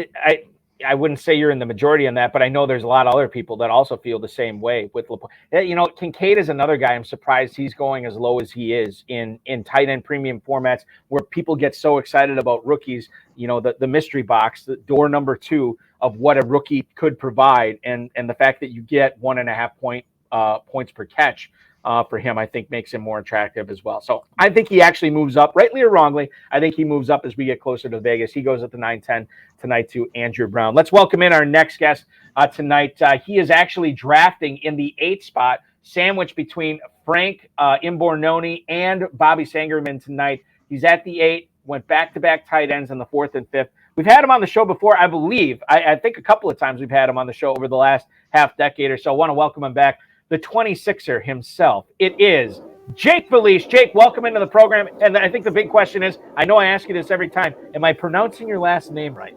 S1: I wouldn't say you're in the majority on that, but I know there's a lot of other people that also feel the same way with Laporta. Kincaid is another guy. I'm surprised he's going as low as he is in tight end premium formats where people get so excited about rookies. The mystery box, the door number 2 of what a rookie could provide, and the fact that you get 1.5 points per catch for him, I think makes him more attractive as well. So I think he actually moves up, rightly or wrongly. I think he moves up as we get closer to Vegas. He goes at the 9-10 tonight to Andrew Brown. Let's welcome in our next guest tonight. He is actually drafting in the 8th spot, sandwiched between Frank Imbornoni and Bobby Sangerman tonight. He's at the 8, went back-to-back tight ends in the 4th and 5th. We've had him on the show before, I believe. I think a couple of times we've had him on the show over the last half decade or so. I want to welcome him back. The 26er himself. It is Jake Felice. Jake, welcome into the program. And I think the big question is, I know I ask you this every time, am I pronouncing your last name right?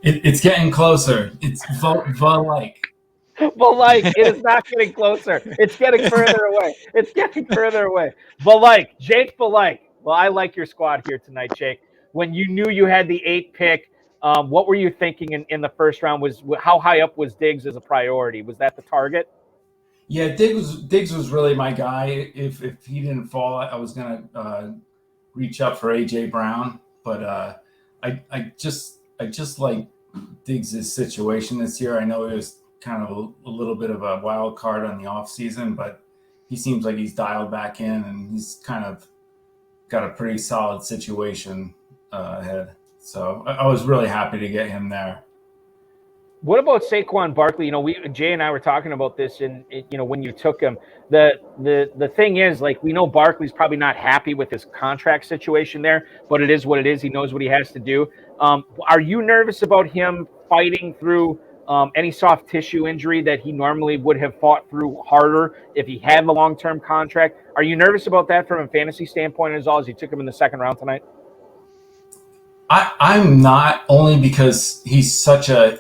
S6: It's getting closer. It's like.
S1: But it is not getting closer. It's getting further away. Jake Belike. Well, I like your squad here tonight, Jake. When you knew you had the 8th pick, what were you thinking in the first round? How high up was Diggs as a priority? Was that the target?
S6: Yeah, Diggs was really my guy. If he didn't fall, I was gonna reach up for AJ Brown, but I just like Diggs' situation this year. I know he was kind of a little bit of a wild card on the offseason, but he seems like he's dialed back in and he's kind of got a pretty solid situation ahead. So I was really happy to get him there.
S1: What about Saquon Barkley? Jay and I were talking about this, and when you took him, the thing is, we know Barkley's probably not happy with his contract situation there, but it is what it is. He knows what he has to do. Are you nervous about him fighting through any soft tissue injury that he normally would have fought through harder if he had the long-term contract? Are you nervous about that from a fantasy standpoint as you took him in the 2nd round tonight?
S6: I'm not, only because he's such a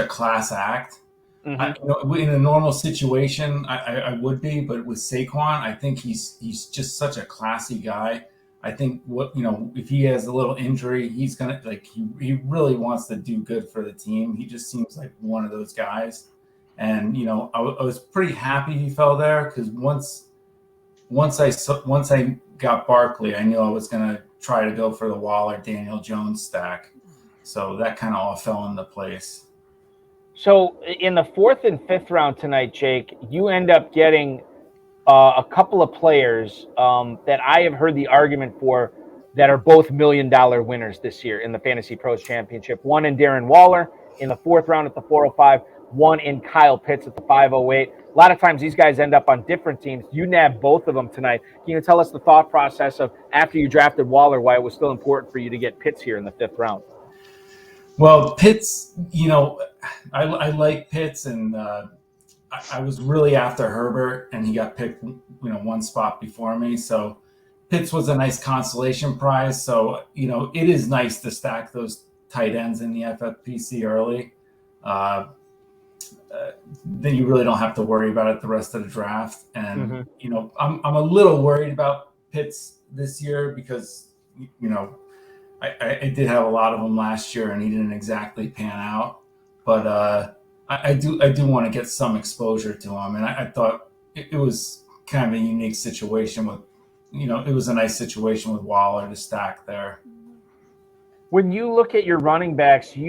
S6: class act.
S1: Mm-hmm.
S6: In a normal situation, I would be, but with Saquon, I think he's just such a classy guy. I think if he has a little injury, he's gonna he really wants to do good for the team. He just seems like one of those guys, and I was pretty happy he fell there because once I got Barkley, I knew I was gonna try to go for the Waller Daniel Jones stack. So that kind of all fell into place.
S1: So in the 4th and 5th round tonight, Jake, you end up getting a couple of players that I have heard the argument for that are both $1 million winners this year in the Fantasy Pros Championship. One in Darren Waller in the 4th round at the 405, one in Kyle Pitts at the 508. A lot of times these guys end up on different teams. You nabbed both of them tonight. Can you tell us the thought process of after you drafted Waller, why it was still important for you to get Pitts here in the 5th round?
S6: Well, Pitts, I like Pitts, and I was really after Herbert, and he got picked, one spot before me. So Pitts was a nice consolation prize. So, it is nice to stack those tight ends in the FFPC early. Then you really don't have to worry about it the rest of the draft. And, I'm a little worried about Pitts this year because, I did have a lot of them last year, and he didn't exactly pan out. But I do want to get some exposure to him, and I thought it was kind of a unique situation with, it was a nice situation with Waller to stack there.
S1: When you look at your running backs, I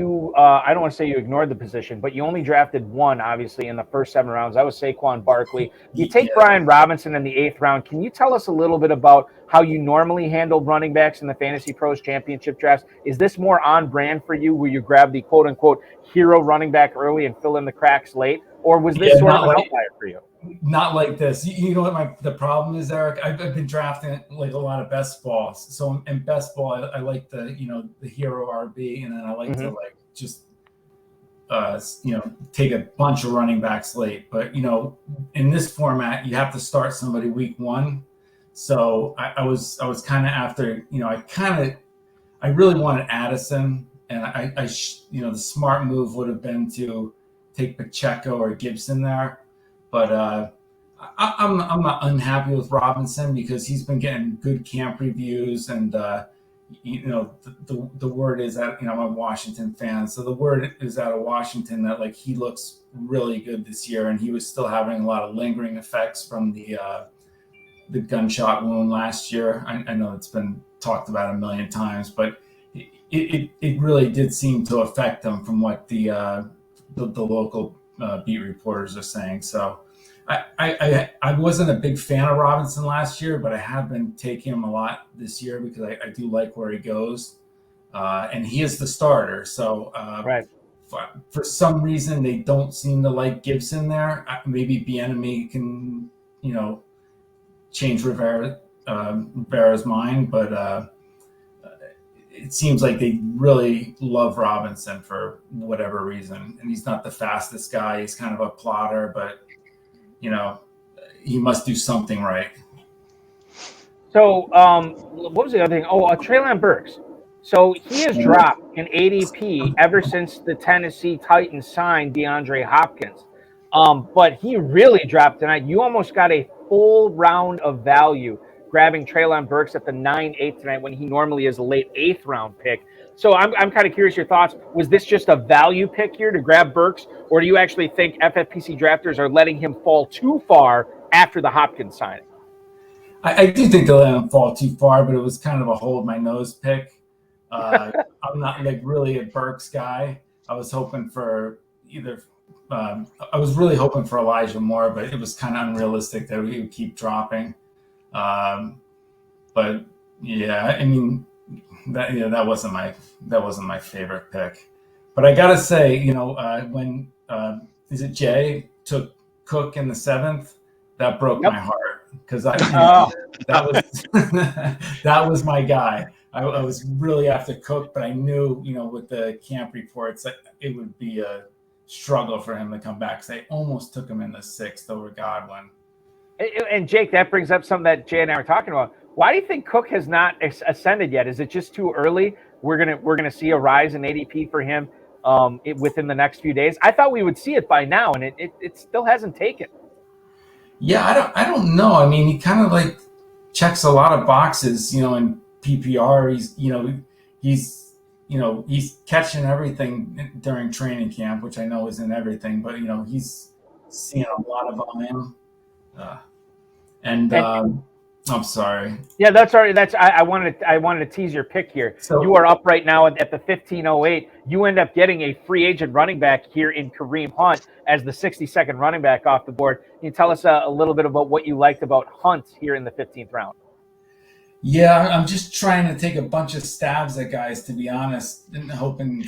S1: don't want to say you ignored the position, but you only drafted one, obviously, in the first 7 rounds. That was Saquon Barkley. You take Brian Robinson in the 8th round. Can you tell us a little bit about how you normally handle running backs in the Fantasy Pros Championship drafts? Is this more on brand for you, where you grab the quote-unquote hero running back early and fill in the cracks late? Or was this sort of an outlier for you?
S6: Not like this. You know what the problem is, Eric? I've been drafting like a lot of best balls. So in best ball, I like the hero RB, and then I like to like just take a bunch of running backs late. But in this format, you have to start somebody week 1. So I was kind of after, I really wanted Addison, and the smart move would have been to take Pacheco or Gibson there. But I'm not unhappy with Robinson because he's been getting good camp reviews, and the word is that I'm a Washington fan, so the word is out of Washington that like he looks really good this year, and he was still having a lot of lingering effects from the gunshot wound last year. I know it's been talked about a million times, but it really did seem to affect him from what the local beat reporters are saying. So I wasn't a big fan of Robinson last year, but I have been taking him a lot this year because I do like where he goes, and he is the starter. So for some reason they don't seem to like Gibson there. Maybe Bieniemy can change Rivera's mind, but it seems like they really love Robinson for whatever reason. And he's not the fastest guy. He's kind of a plotter, but he must do something right.
S1: So what was the other thing? Treylon Burks. So he has dropped in ADP ever since the Tennessee Titans signed DeAndre Hopkins. But he really dropped tonight. You almost got a full round of value grabbing Treylon Burks at the 9-8 tonight when he normally is a late 8th round pick. So I'm kind of curious your thoughts. Was this just a value pick here to grab Burks, or do you actually think FFPC drafters are letting him fall too far after the Hopkins signing?
S6: I do think they'll let him fall too far, but it was kind of a hold my nose pick. I'm not like really a Burks guy. I was hoping for I was really hoping for Elijah Moore, but it was kind of unrealistic that he would keep dropping. But yeah, I mean that wasn't my favorite pick. But I gotta say, when is it Jay took Cook in the 7th, that broke my heart because that was that was my guy. I was really after Cook, but I knew with the camp reports that it would be a struggle for him to come back. So I almost took him in the 6th over Godwin.
S1: And Jake, that brings up something that Jay and I were talking about. Why do you think Cook has not ascended yet? Is it just too early? We're gonna see a rise in ADP for him within the next few days. I thought we would see it by now, and it still hasn't taken.
S6: Yeah, I don't know. I mean, he kind of like checks a lot of boxes, in PPR. He's catching everything during training camp, which I know isn't everything, but he's seeing a lot of volume. I'm sorry.
S1: Yeah, that's all right. I wanted to tease your pick here. So you are up right now at the 1508. You end up getting a free agent running back here in Kareem Hunt as the 62nd running back off the board. Can you tell us a little bit about what you liked about Hunt here in the 15th round?
S6: Yeah, I'm just trying to take a bunch of stabs at guys, to be honest, and hoping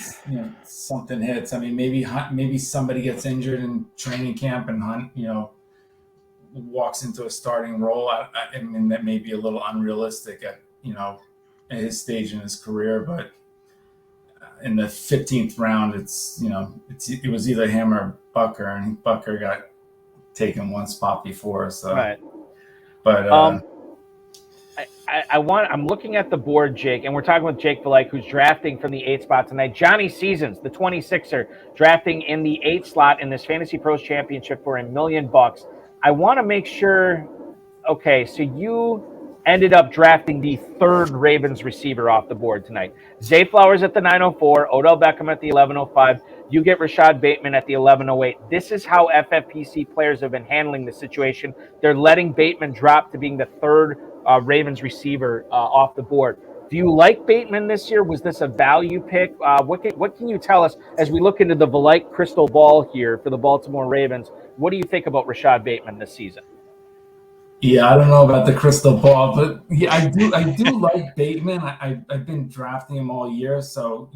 S6: something hits. I mean, maybe somebody gets injured in training camp and Hunt, walks into a starting role. I mean, that may be a little unrealistic at his stage in his career, but in the 15th round, it was either him or Bucker, and Bucker got taken one spot before. So,
S1: right.
S6: But
S1: I'm looking at the board, Jake, and we're talking with Jake Valike, who's drafting from the 8th spot tonight. Johnny Seasons, the 26er, drafting in the 8th slot in this Fantasy Pros Championship for $1 million. I want to make sure. Okay, so you ended up drafting the third Ravens receiver off the board tonight. Zay Flowers at the 904, Odell Beckham at the 1105. You get Rashad Bateman at the 1108. This is how FFPC players have been handling the situation. They're letting Bateman drop to being the third Ravens receiver off the board. Do you like Bateman this year? Was this a value pick? What can you tell us as we look into the Volite crystal ball here for the Baltimore Ravens? What do you think about Rashad Bateman this season?
S6: Yeah, I don't know about the crystal ball, but yeah, I do like Bateman. I've been drafting him all year, so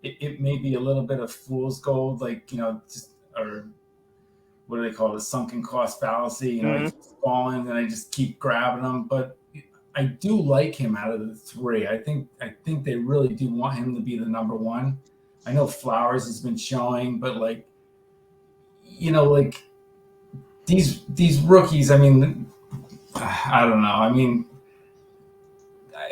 S6: it may be a little bit of fool's gold, like or what do they call it, a sunken cost fallacy. He's falling, and I just keep grabbing him. But I do like him out of the three. I think they really do want him to be the number one. I know Flowers has been showing, but these rookies, I mean, I don't know. I mean,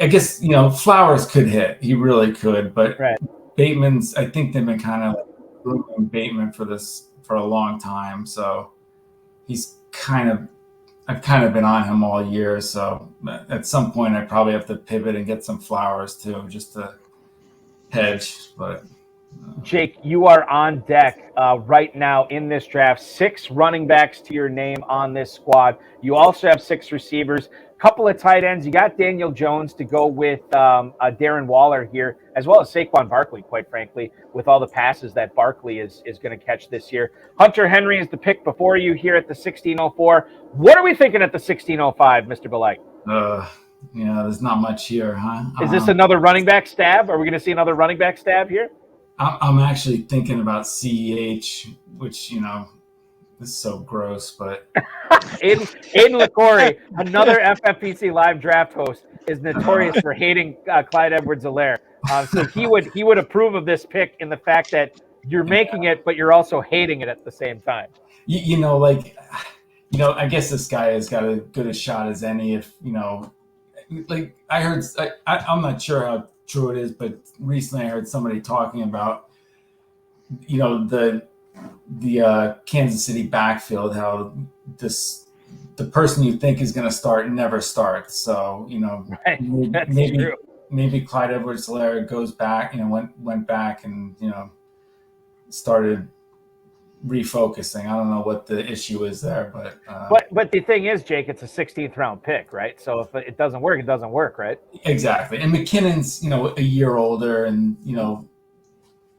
S6: I guess, Flowers could hit. He really could. But
S1: right.
S6: Bateman's, I think they've been kind of grooming Bateman for a long time. So I've kind of been on him all year. So at some point, I probably have to pivot and get some Flowers too, just to hedge. But
S1: Jake, you are on deck right now in this draft. 6 running backs to your name on this squad. You also have 6 receivers, couple of tight ends. You got Daniel Jones to go with Darren Waller here, as well as Saquon Barkley, quite frankly, with all the passes that Barkley is going to catch this year. Hunter Henry is the pick before you here at the 1604. What are we thinking at the 1605, Mr. Belike?
S6: There's not much here, huh?
S1: Is this another running back stab? Are we going to see another running back stab here?
S6: I'm actually thinking about CEH, which, is so gross, but
S1: Aiden LaCorey, another FFPC live draft host, is notorious for hating Clyde Edwards-Helaire. So he would approve of this pick in the fact that you're making it, but you're also hating it at the same time.
S6: I guess this guy has got as good a shot as any. If I heard, I'm not sure how true it is, but recently I heard somebody talking about, the Kansas City backfield, how the person you think is going to start never starts. So,
S1: right.
S6: maybe Clyde Edwards-Helaire goes back, went back and, started refocusing. I don't know what the issue is there,
S1: but the thing is, Jake, it's a 16th round pick, right? So if it doesn't work, it doesn't work, right?
S6: Exactly. And McKinnon's, a year older, and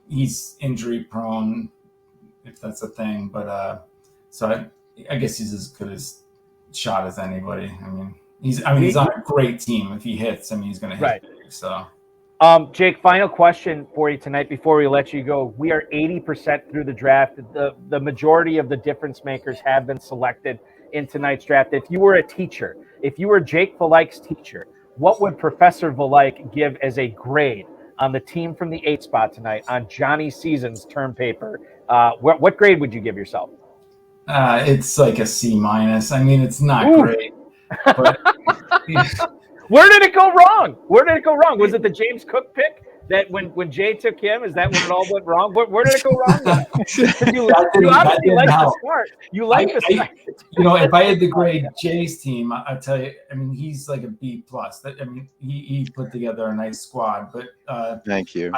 S6: he's injury prone, if that's a thing. But so I guess he's as good as shot as anybody. I mean, he's on a great team. If he hits, he's going to hit
S1: right.
S6: big. So.
S1: Jake, final question for you tonight before we let you go. We are 80% through the draft. The majority of the difference makers have been selected in tonight's draft. If you were a teacher, if you were Jake Valike's teacher, what would Professor Valike give as a grade on the team from the 8 spot tonight on Johnny Season's term paper? What grade would you give yourself?
S6: It's like a C-. It's not great. But,
S1: Where did it go wrong? Was it the James Cook pick that when Jay took him? Is that when it all went wrong? Where did it go wrong? You obviously like the start. You like the start.
S6: If I had to grade Jay's team, I tell you, he's like a B+. He put together a nice squad. But
S4: thank you.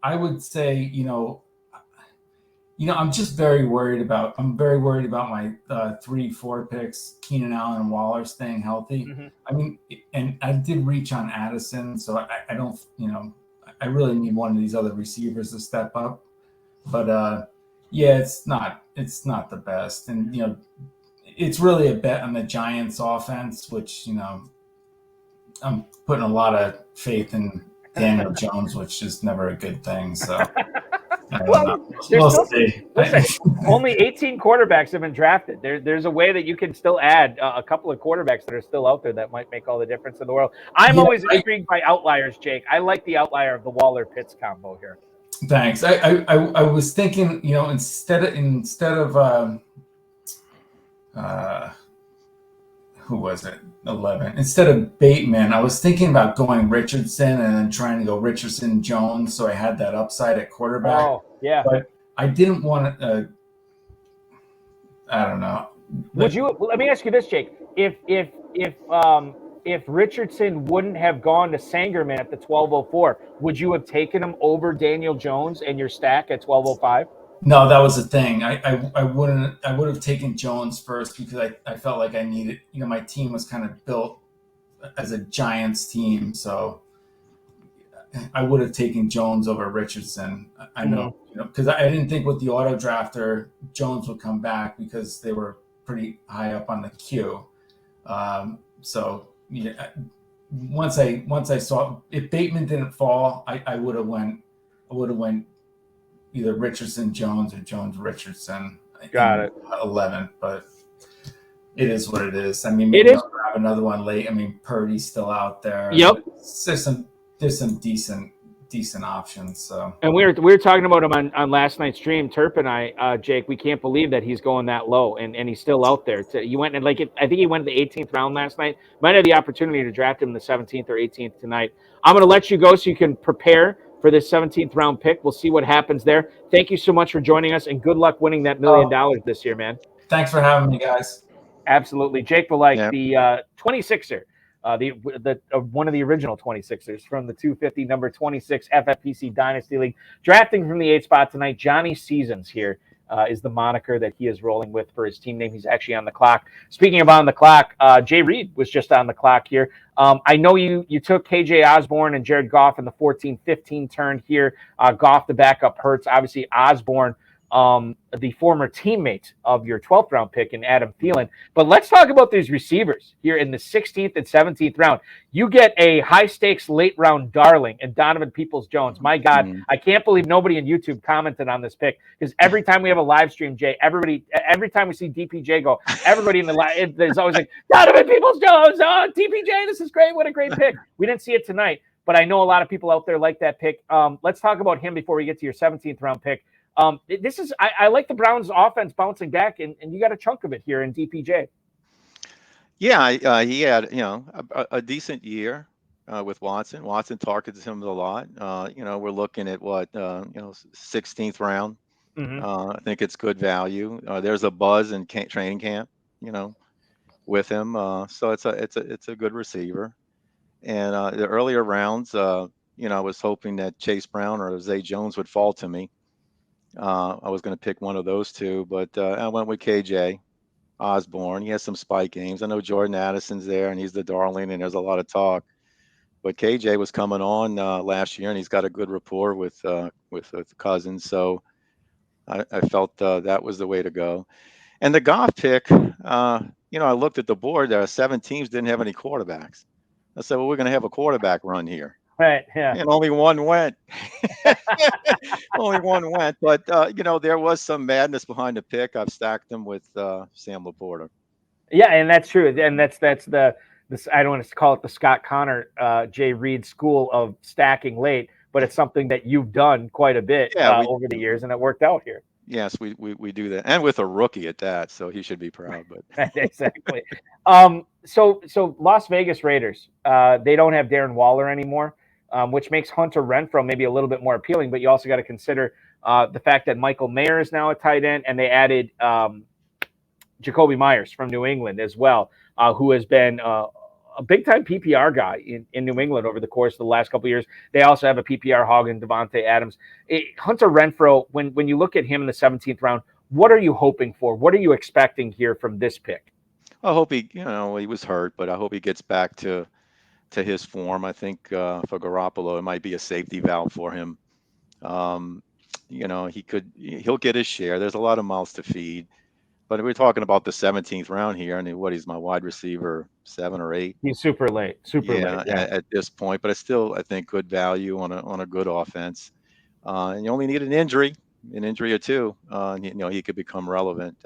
S6: I would say, I'm just very worried about my 3-4 picks, Keenan Allen and Waller staying healthy. Mm-hmm. And I did reach on Addison, so I don't, I really need one of these other receivers to step up. But it's not the best. And, it's really a bet on the Giants offense, which, I'm putting a lot of faith in Daniel Jones, which is never a good thing. So.
S1: Only 18 quarterbacks have been drafted. There's a way that you can still add a couple of quarterbacks that are still out there that might make all the difference in the world. I'm always intrigued by outliers, Jake. I like the outlier of the Waller-Pitts combo here.
S6: Thanks. I was thinking, instead of who was it? 11. Instead of Bateman, I was thinking about going Richardson and then trying to go Richardson Jones, so I had that upside at quarterback.
S1: Oh, yeah.
S6: But I didn't want to. I don't know.
S1: Would you? Let me ask you this, Jake. If if Richardson wouldn't have gone to Sangerman at the 1204, would you have taken him over Daniel Jones and your stack at 1205?
S6: No, that was the thing. I wouldn't. I would have taken Jones first because I felt like I needed. My team was kind of built as a Giants team, so I would have taken Jones over Richardson. I know, because I didn't think with the auto drafter Jones would come back because they were pretty high up on the queue. So yeah, once I saw if Bateman didn't fall, I would have went either Richardson Jones or Jones Richardson.
S1: Got it.
S6: 11, but it is what it is. I mean, maybe I'll grab another one late. I mean, Purdy's still out there.
S1: Yep.
S6: There's some decent options. So.
S1: And we were talking about him on last night's stream. Turp and I, Jake, we can't believe that he's going that low, and he's still out there. You went and I think he went in the 18th round last night. Might have the opportunity to draft him in the 17th or 18th tonight. I'm going to let you go so you can prepare for this 17th round pick. We'll see what happens there. Thank you so much for joining us, and good luck winning that $1 million this year, man.
S6: Thanks for having me, guys.
S1: Absolutely. Jake Valike, the 26er, one of the original 26ers from the 250 number 26 FFPC Dynasty League, drafting from the 8th spot tonight. Johnny Seasons here is the moniker that he is rolling with for his team name. He's actually on the clock. Speaking of on the clock, Jay Reid was just on the clock here. I know you took KJ Osborne and Jared Goff in the 14-15 turn here. Goff, the backup, hurts. Obviously, Osborne, the former teammate of your 12th round pick in Adam Thielen. But let's talk about these receivers here in the 16th and 17th round. You get a high stakes late round darling and Donovan Peoples-Jones. My God, I can't believe nobody in YouTube commented on this pick, because every time we have a live stream, Jay, every time we see DPJ go, everybody in the live, there's always like, Donovan Peoples-Jones, oh, DPJ, this is great. What a great pick. We didn't see it tonight, but I know a lot of people out there like that pick. Let's talk about him before we get to your 17th round pick. I like the Browns offense bouncing back, and you got a chunk of it here in DPJ.
S4: Yeah, he had a decent year with Watson. Watson targets him a lot. We're looking at 16th round. I think it's good value. There's a buzz in training camp, with him. So it's a good receiver. And the earlier rounds, I was hoping that Chase Brown or Zay Jones would fall to me. I was going to pick one of those two, but I went with KJ Osborne. He has some spike games. I know Jordan Addison's there, and he's the darling, and there's a lot of talk. But KJ was coming on last year, and he's got a good rapport with Cousins. So I felt that was the way to go. And the Goff pick, I looked at the board. There are 7 teams didn't have any quarterbacks. I said, well, we're going to have a quarterback run here.
S1: Right. Yeah.
S4: And only one went. Only one went. But there was some madness behind the pick. I've stacked them with Sam Laporta.
S1: Yeah, and that's true. And that's this. I don't want to call it the Scott Connor, Jay Reid school of stacking late, but it's something that you've done quite a bit over the years, and it worked out here.
S4: Yes, we do that, and with a rookie at that, so he should be proud. But
S1: exactly. So Las Vegas Raiders, they don't have Darren Waller anymore. Which makes Hunter Renfrow maybe a little bit more appealing, but you also got to consider the fact that Michael Mayer is now a tight end, and they added Jacoby Myers from New England as well, who has been a big-time PPR guy in New England over the course of the last couple of years. They also have a PPR hog in Devontae Adams. Hunter Renfrow, when you look at him in the 17th round, what are you hoping for? What are you expecting here from this pick?
S4: I hope he was hurt, but I hope he gets back to his form. I think for Garoppolo, it might be a safety valve for him. He'll get his share. There's a lot of mouths to feed, but we're talking about the 17th round here, and he's my wide receiver 7 or 8.
S1: He's super late
S4: at this point, but it's still, I think, good value on a good offense. And you only need an injury or two. He could become relevant.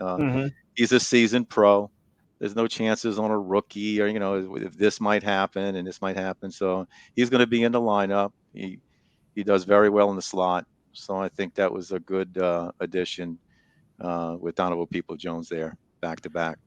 S4: He's a seasoned pro. There's no chances on a rookie, or if this might happen and this might happen. So he's going to be in the lineup. He does very well in the slot. So I think that was a good addition with Donovan Peoples-Jones there, back to back.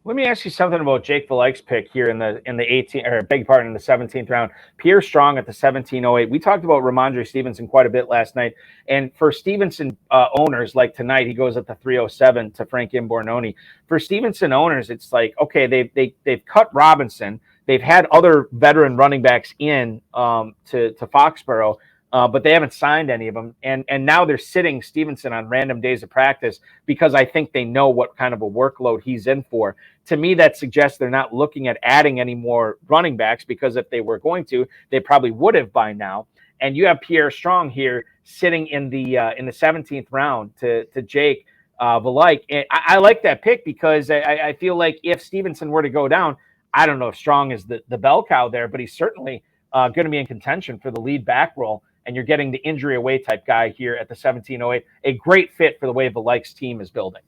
S1: Let me ask you something about Jake Valike's pick here in the 18th, or beg pardon, in the 17th round. Pierre Strong at the 1708. We talked about Ramondre Stevenson quite a bit last night, and for Stevenson owners, like tonight, he goes at the 307 to Frank Imbornoni. For Stevenson owners, it's like, okay, they've cut Robinson. they've had other veteran running backs in to Foxborough, but they haven't signed any of them. And now they're sitting Stevenson on random days of practice because I think they know what kind of a workload he's in for. To me, that suggests they're not looking at adding any more running backs, because if they were going to, they probably would have by now. And you have Pierre Strong here sitting in the 17th round to Jake Valike. And I like that pick because I feel like if Stevenson were to go down, I don't know if Strong is the bell cow there, but he's certainly going to be in contention for the lead back role. And you're getting the injury away type guy here at the 1708. A great fit for the way Valike's team is building.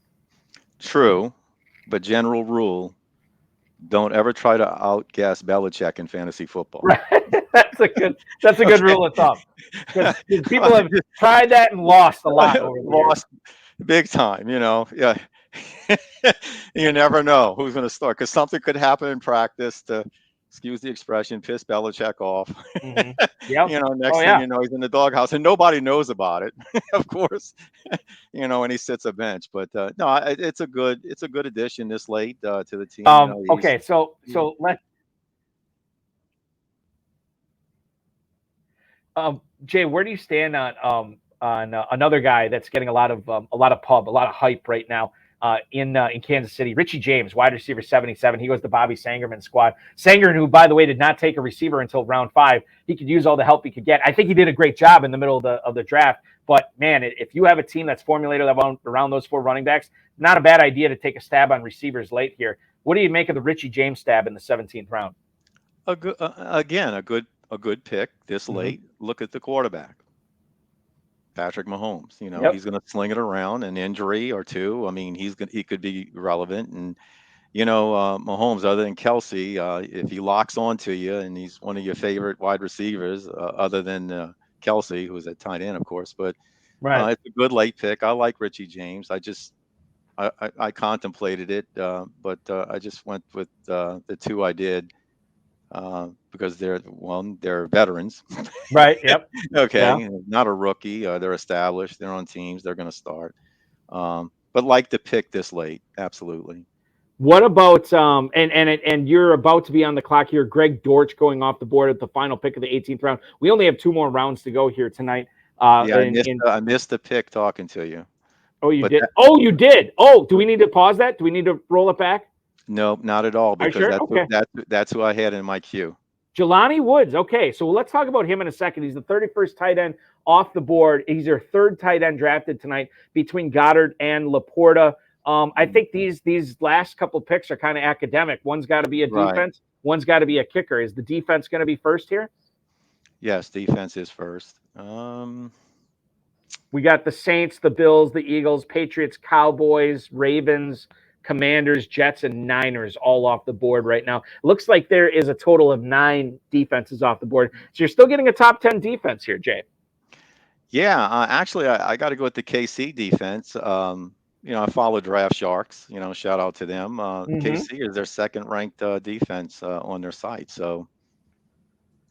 S4: True, but general rule: don't ever try to outguess Belichick in fantasy football.
S1: Right. That's a good rule of thumb. Because people have tried that and lost a lot over the years.
S4: Lost big time, Yeah. You never know who's going to start, because something could happen in practice to, excuse the expression, piss Belichick off.
S1: Mm-hmm. Yep.
S4: Next thing you know, he's in the doghouse and nobody knows about it, of course. And he sits a bench. But no, it's a good addition this late to the team.
S1: Okay, so let's. Jay, where do you stand on another guy that's getting a lot of hype right now in Kansas City? Richie James, wide receiver 77. He goes to Bobby Sangerman's squad. Sangerman, who, by the way, did not take a receiver until round 5. He could use all the help he could get. I think he did a great job in the middle of the draft. But man, if you have a team that's formulated around those 4 running backs, not a bad idea to take a stab on receivers late here. What do you make of the Richie James stab in the 17th round?
S4: A good pick this late. Look at the quarterback, Patrick Mahomes. He's going to sling it around. An injury or two, I mean, he could be relevant. And Mahomes, other than Kelsey, if he locks onto you and he's one of your favorite wide receivers, other than Kelsey, who's at tight end, of course. But it's a good late pick. I like Richie James. I contemplated it, but I just went with the 2 I did. Because they're veterans.
S1: Right. Yep.
S4: Okay.
S1: Yeah.
S4: Not a rookie. They're established. They're on teams. They're going to start. But like to pick this late. Absolutely.
S1: What about and you're about to be on the clock here. Greg Dortch going off the board at the final pick of the 18th round. We only have 2 more rounds to go here tonight.
S4: I missed the pick talking to you.
S1: Oh, you did? Oh, you did. Oh, do we need to pause that? Do we need to roll it back?
S4: No, not at all, because
S1: sure?
S4: that's who I had in my queue.
S1: Jelani Woods. Okay, so let's talk about him in a second. He's the 31st tight end off the board. He's your 3rd tight end drafted tonight between Goddard and Laporta. I think these last couple picks are kind of academic. One's got to be a defense. One's got to be a kicker. Is the defense going to be first here?
S4: Yes, defense is first.
S1: We got the Saints, the Bills, the Eagles, Patriots, Cowboys, Ravens, Commanders, Jets, and Niners all off the board right now. Looks like there is a total of 9 defenses off the board. So you're still getting a top 10 defense here, Jay.
S4: Yeah, actually, I got to go with the KC defense. I follow Draft Sharks. Shout out to them. KC is their 2nd-ranked defense on their site, so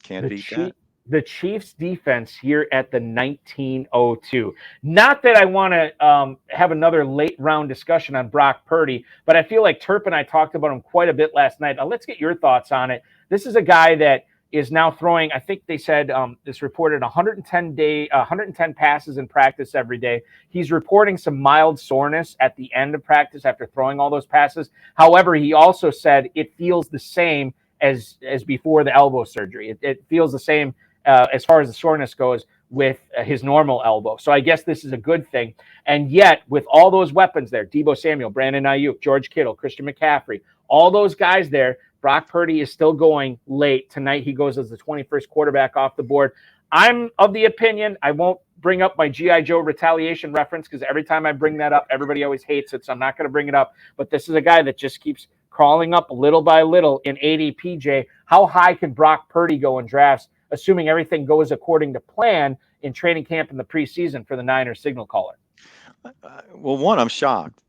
S4: can't beat that.
S1: The Chiefs defense here at the 1902. Not that I want to have another late round discussion on Brock Purdy, but I feel like Turp and I talked about him quite a bit last night. Now, let's get your thoughts on it. This is a guy that is now throwing, I think they said this reported 110 passes in practice every day. He's reporting some mild soreness at the end of practice after throwing all those passes. However, he also said it feels the same as before the elbow surgery. It feels the same as far as the soreness goes with his normal elbow. So I guess this is a good thing. And yet, with all those weapons there, Deebo Samuel, Brandon Ayuk, George Kittle, Christian McCaffrey, all those guys there, Brock Purdy is still going late. Tonight, he goes as the 21st quarterback off the board. I'm of the opinion, I won't bring up my G.I. Joe retaliation reference because every time I bring that up, everybody always hates it, so I'm not going to bring it up. But this is a guy that just keeps crawling up little by little in ADP, Jay. How high can Brock Purdy go in drafts, assuming everything goes according to plan in training camp in the preseason for the Niners signal caller?
S4: Well, one, I'm shocked.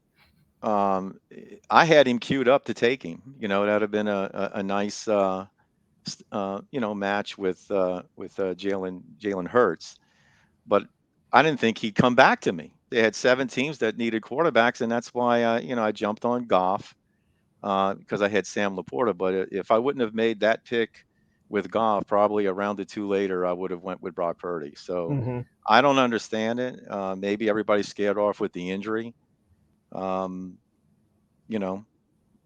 S4: I had him queued up to take him. That'd have been a nice, match with Jalen Hurts. But I didn't think he'd come back to me. They had 7 teams that needed quarterbacks, and that's why I jumped on Goff. because I had Sam Laporta. But if I wouldn't have made that pick with Goff, probably a round or two later, I would have went with Brock Purdy. So I don't understand it. Maybe everybody's scared off with the injury. You know,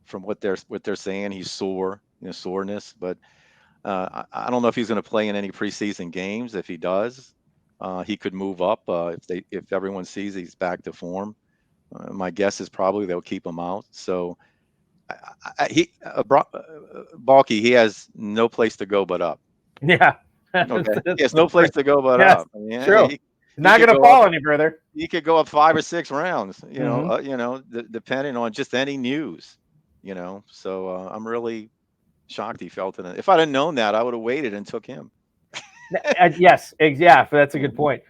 S4: from what they're saying, he's sore, soreness. But I don't know if he's going to play in any preseason games. If he does, he could move up if everyone sees he's back to form. My guess is probably they'll keep him out. So Balky, he has no place to go but up.
S1: Yeah.
S4: Okay, he has no place to go but up. I mean,
S1: true.
S4: He's
S1: not going to fall any further.
S4: He could go up 5 or 6 rounds. Depending on just any news. So I'm really shocked he felt it. If I'd have known that, I would have waited and took him.
S1: Yes, yeah, that's a good point.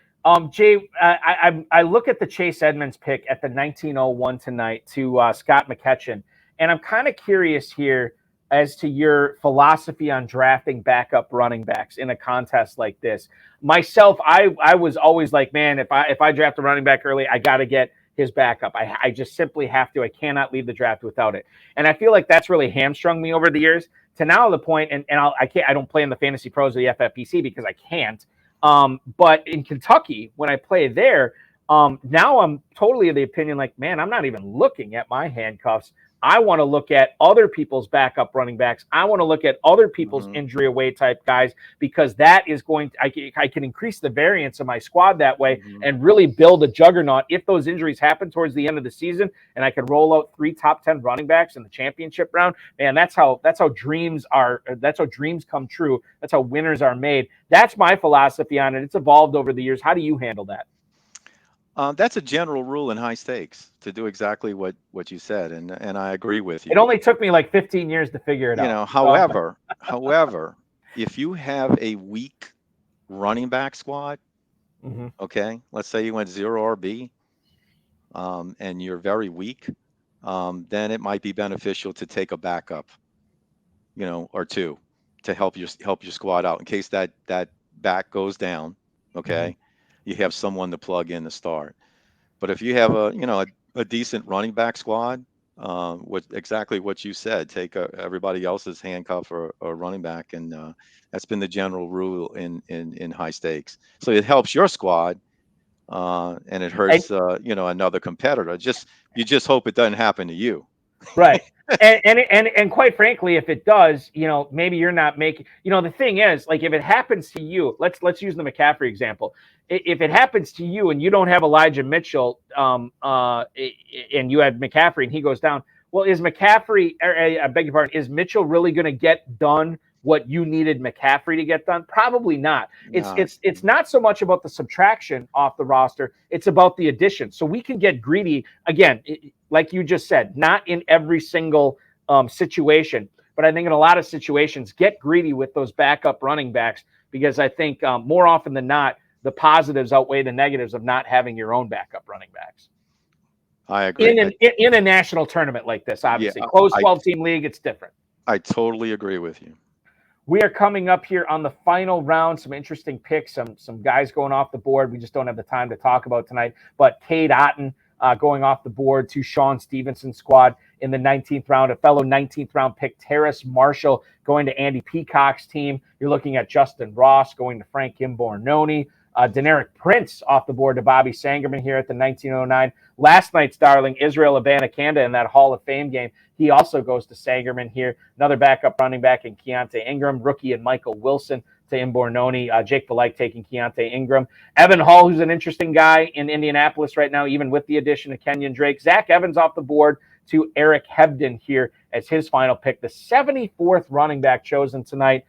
S1: Jay, I look at the Chase Edmonds pick at the 1901 tonight to Scott McEachin, and I'm kind of curious here as to your philosophy on drafting backup running backs in a contest like this. Myself, I was always like, man, if I draft a running back early, I got to get his backup. I just simply have to. I cannot leave the draft without it. And I feel like that's really hamstrung me over the years to now the point, and I don't play in the FantasyPros or the FFPC because I can't. But in Kentucky, when I play there, now I'm totally of the opinion like, man, I'm not even looking at my handcuffs. I want to look at other people's backup running backs. I want to look at other people's injury away type guys, because that is going to, I can increase the variance of my squad that way and really build a juggernaut if those injuries happen towards the end of the season, and I can roll out 3 top 10 running backs in the championship round. Man, that's how dreams come true. That's how winners are made. That's my philosophy on it. It's evolved over the years. How do you handle that?
S4: That's a general rule in high stakes to do exactly what you said, and I agree with you.
S1: It only took me like 15 years to figure it out.
S4: However, if you have a weak running back squad, okay, let's say you went 0 RB, and you're very weak, then it might be beneficial to take a backup, or 2 to help your squad out in case that back goes down. Okay. You have someone to plug in to start. But if you have a decent running back squad, exactly what you said, take everybody else's handcuff or running back, and that's been the general rule in high stakes. So it helps your squad, and it hurts another competitor. You just hope it doesn't happen to you.
S1: Right. And quite frankly, if it does, maybe you're not making, the thing is, like, if it happens to you, let's use the McCaffrey example. If it happens to you and you don't have Elijah Mitchell, and you had McCaffrey and he goes down, well, is McCaffrey, I beg your pardon, is Mitchell really going to get done what you needed McCaffrey to get done? Probably not. It's not so much about the subtraction off the roster. It's about the addition. So we can get greedy again, like you just said, not in every single situation, but I think in a lot of situations, get greedy with those backup running backs, because I think more often than not, the positives outweigh the negatives of not having your own backup running backs.
S4: I agree.
S1: In a national tournament like this, obviously, close 12-team league, it's different. I
S4: totally agree with you.
S1: We are coming up here on the final round. Some interesting picks, some guys going off the board. We just don't have the time to talk about tonight. But Cade Otton going off the board to Sean Stevenson's squad in the 19th round. A fellow 19th round pick, Terrace Marshall, going to Andy Peacock's team. You're looking at Justin Ross going to Frank Imbornoni. Deneric Prince off the board to Bobby Sangerman here at the 1909. Last night's darling, Israel Abanikanda in that Hall of Fame game. He also goes to Sangerman here. Another backup running back in Keontae Ingram. Rookie and Michael Wilson to Imbornoni. Jake Belike taking Keontae Ingram. Evan Hall, who's an interesting guy in Indianapolis right now, even with the addition of Kenyon Drake. Zach Evans off the board to Eric Hebden here as his final pick. The 74th running back chosen tonight.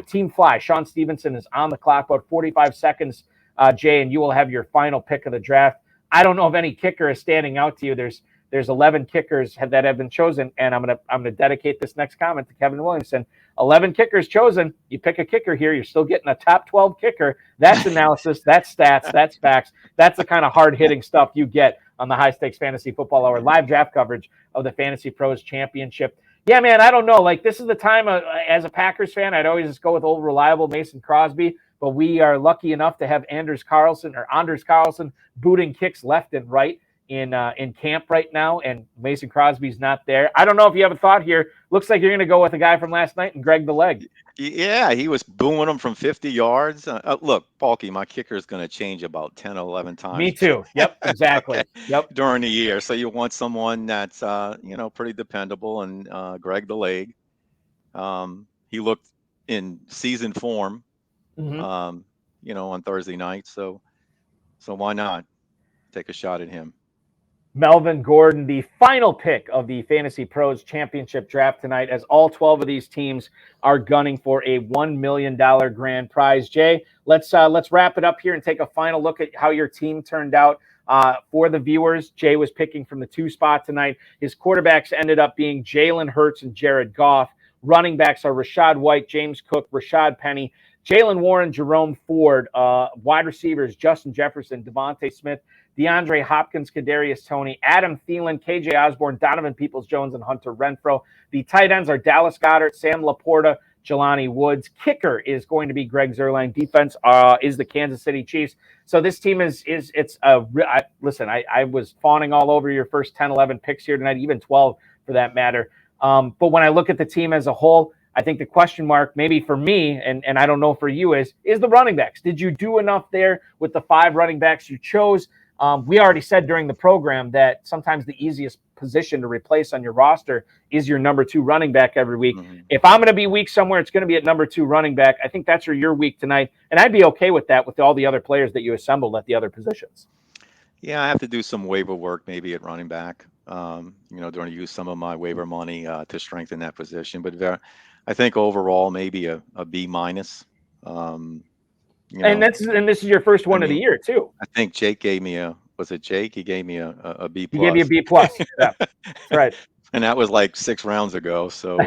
S1: Team Fly. Sean Stevenson is on the clock, about 45 seconds, Jay, and you will have your final pick of the draft. I don't know if any kicker is standing out to you. There's 11 kickers that have been chosen, and I'm gonna dedicate this next comment to Kevin Williamson. 11 kickers chosen. You pick a kicker here, you're still getting a top 12 kicker. That's analysis, that's stats, that's facts. That's the kind of hard-hitting stuff you get on the High Stakes Fantasy Football Hour live draft coverage of the Fantasy Pros Championship. Yeah, man, I don't know. Like, this is the time as a Packers fan, I'd always just go with old reliable Mason Crosby, but we are lucky enough to have Anders Carlson booting kicks left and right in camp right now, and Mason Crosby's not there. I don't know if you have a thought here. Looks like you're going to go with a guy from last night and Greg the Leg.
S4: Yeah, he was booming them from 50 yards. Look, Balky, my kicker is going to change about 10 or 11
S1: Me
S4: times
S1: too. Yep, exactly. Yep.
S4: during the year. So you want someone that's, pretty dependable. And Greg the Leg, he looked in season form,
S1: Mm-hmm.
S4: on Thursday night. So why not take a shot at him?
S1: Melvin Gordon, the final pick of the Fantasy Pros Championship Draft tonight, as all 12 of these teams are gunning for a $1 million grand prize. Jay, let's wrap it up here and take a final look at how your team turned out. For the viewers, Jay was picking from the 2 spot tonight. His quarterbacks ended up being Jalen Hurts and Jared Goff. Running backs are Rachaad White, James Cook, Rashad Penny, Jalen Warren, Jerome Ford. Wide receivers, Justin Jefferson, Devontae Smith, DeAndre Hopkins, Kadarius Toney, Adam Thielen, KJ Osborne, Donovan Peoples-Jones, and Hunter Renfrow. The tight ends are Dallas Goedert, Sam Laporta, Jelani Woods. Kicker is going to be Greg Zuerlein. Defense is the Kansas City Chiefs. So this team listen, I was fawning all over your first 10, 11 picks here tonight, even 12 for that matter. But when I look at the team as a whole, I think the question mark, maybe for me, and I don't know for you, is the running backs. Did you do enough there with the 5 running backs you chose? We already said during the program that sometimes the easiest position to replace on your roster is your number 2 running back every week. Mm-hmm. If I'm going to be weak somewhere, it's going to be at number 2 running back. I think that's where you're weak tonight, and I'd be okay with that with all the other players that you assembled at the other positions.
S4: Yeah, I have to do some waiver work maybe at running back. Going to use some of my waiver money to strengthen that position. But I think overall maybe a B minus.
S1: And this is your first one of the year too.
S4: I think Jake gave me Jake? He gave me a B plus.
S1: He gave you a B plus. Yeah, that's right.
S4: And that was like 6 rounds ago. So,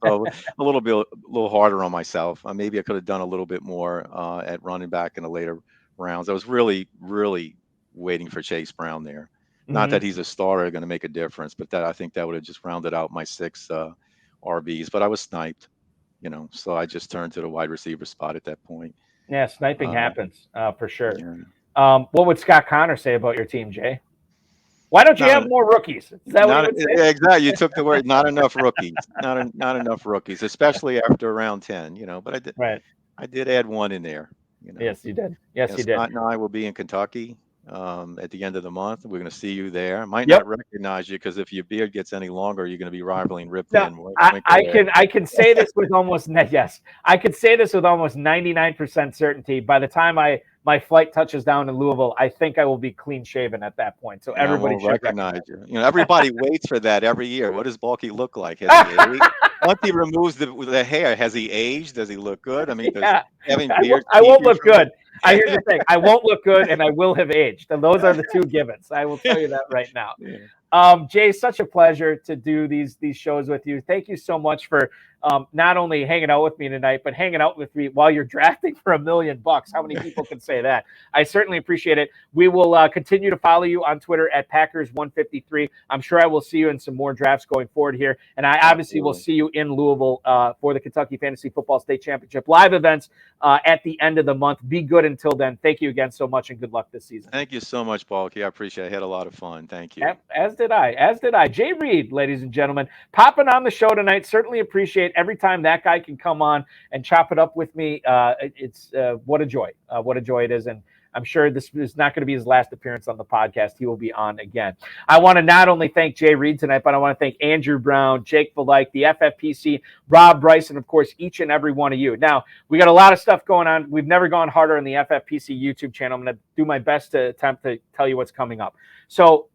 S4: so a little harder on myself. Maybe I could have done a little bit more at running back in the later rounds. I was really, really waiting for Chase Brown there. Mm-hmm. Not that he's a starter going to make a difference, but I think that would have just rounded out my 6 RBs. But I was sniped, so I just turned to the wide receiver spot at that point.
S1: Yeah, sniping happens for sure. Yeah. What would Scott Connor say about your team, Jay? Why don't you have more rookies? Is that what you would say?
S4: Exactly. You took the word. Not enough rookies. Not enough rookies, especially after round 10. But I did.
S1: Right.
S4: I did add one in there.
S1: Yes, you did. Yes, you did.
S4: Scott and I will be in Kentucky at the end of the month. We're going to see you there. I might not recognize you because if your beard gets any longer, you're going to be rivaling Ripley.
S1: No, I can say this with almost I could say this with almost 99% certainty. By the time my flight touches down in Louisville, I think I will be clean shaven at that point. So everybody should
S4: recognize you. Everybody waits for that every year. What does Balky look like? Has he aged? Once he removes the hair, has he aged? Does he look good? I mean, having beard.
S1: I won't look good. I hear the thing. I won't look good, and I will have aged. And those are the 2 givens. I will tell you that right now. Yeah. Jay, such a pleasure to do these shows with you. Thank you so much for not only hanging out with me tonight, but hanging out with me while you're drafting for $1 million. How many people can say that? I certainly appreciate it. We will continue to follow you on Twitter at Packers153. I'm sure I will see you in some more drafts going forward here. And I obviously will see you in Louisville for the Kentucky Fantasy Football State Championship live events at the end of the month. Be good until then. Thank you again so much, and good luck this season.
S4: Thank you so much, Balky. I appreciate it. I had a lot of fun. Thank you.
S1: As did I. Jay Reid, ladies and gentlemen, popping on the show tonight. Certainly appreciate every time that guy can come on and chop it up with me. It's what a joy. What a joy it is. And I'm sure this is not going to be his last appearance on the podcast. He will be on again. I want to not only thank Jay Reid tonight, but I want to thank Andrew Brown, Jake Valike, the FFPC, Rob Bryce, and of course, each and every one of you. Now, we got a lot of stuff going on. We've never gone harder on the FFPC YouTube channel. I'm going to do my best to attempt to tell you what's coming up. So,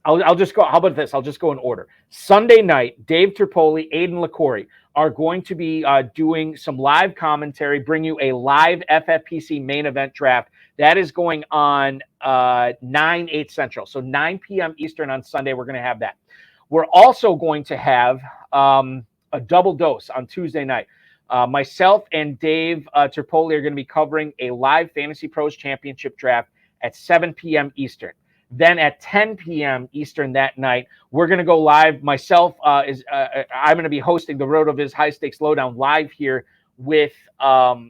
S1: I'll just go. How about this? I'll just go in order. Sunday night, Dave Tripoli, Aiden LaCorey are going to be doing some live commentary, bring you a live FFPC main event draft. That is going on 9/8 Central. So 9 p.m. Eastern on Sunday, we're going to have that. We're also going to have a double dose on Tuesday night. Myself and Dave Tripoli are going to be covering a live Fantasy Pros Championship draft at 7 p.m. Eastern. Then at 10 p.m. Eastern that night, we're going to go live. Myself I'm going to be hosting the RotoViz High Stakes Lowdown live here with what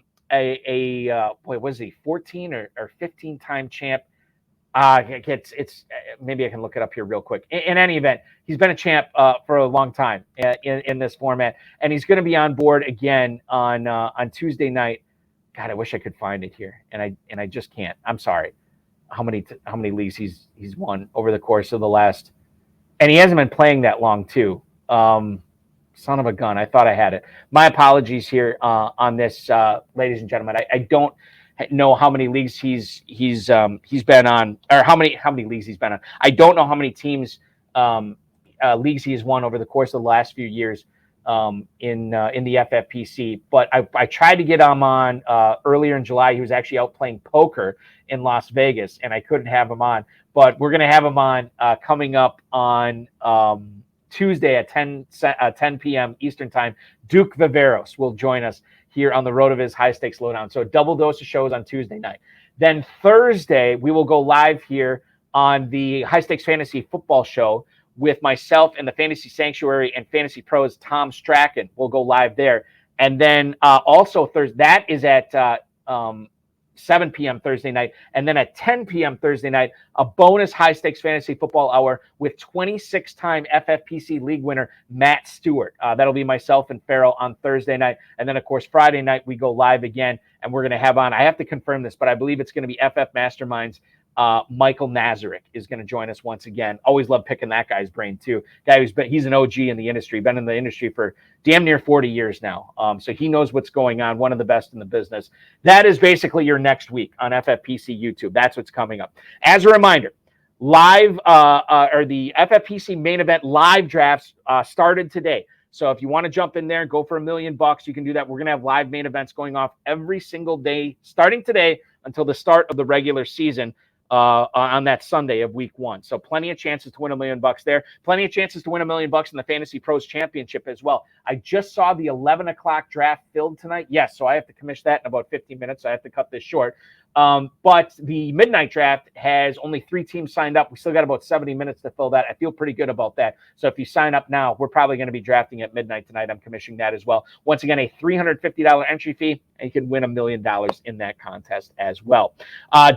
S1: was he, 14 or 15 time champ It's maybe I can look it up here real quick. In any event, he's been a champ for a long time in this format, and he's going to be on board again on Tuesday night. God, I wish I could find it here, and I just can't. I'm sorry. How many leagues he's won over the course of the last, and he hasn't been playing that long too. Son of a gun! I thought I had it. My apologies here on this, ladies and gentlemen. I don't know how many leagues he's been on, or how many leagues he's been on. I don't know how many teams leagues he has won over the course of the last few years in the FFPC. But I tried to get him on earlier in July. He was actually out playing poker in Las Vegas, and I couldn't have him on. But we're going to have him on coming up on Tuesday at 10 p.m. Eastern Time. Duke Viveros will join us here on the Road of His High Stakes Lowdown. So a double dose of shows on Tuesday night. Then Thursday, we will go live here on the High Stakes Fantasy Football Show with myself and the Fantasy Sanctuary and Fantasy Pros, Tom Strachan. We'll go live there. And then also Thursday, that is at 7 p.m. Thursday night. And then at 10 p.m. Thursday night, a bonus High Stakes Fantasy Football Hour with 26-time FFPC League winner Matt Stewart. That'll be myself and Farrell on Thursday night. And then, of course, Friday night, we go live again. And we're going to have on, I have to confirm this, but I believe it's going to be FF Masterminds. Michael Nazarick is going to join us once again. Always love picking that guy's brain too. He's an OG in the industry, been in the industry for damn near 40 years now. So he knows what's going on. One of the best in the business. That is basically your next week on FFPC YouTube. That's what's coming up. As a reminder, live or the FFPC main event live drafts started today. So if you want to jump in there and go for $1 million, you can do that. We're going to have live main events going off every single day, starting today until the start of the regular season. On that Sunday of week 1. So plenty of chances to win $1 million there. Plenty of chances to win $1 million in the Fantasy Pros Championship as well. I just saw the 11 o'clock draft filled tonight. Yes, so I have to commission that in about 15 minutes. So I have to cut this short. But the midnight draft has only 3 teams signed up. We still got about 70 minutes to fill that. I feel pretty good about that. So if you sign up now, we're probably going to be drafting at midnight tonight. I'm commissioning that as well. Once again, a $350 entry fee, and you can win $1 million in that contest as well.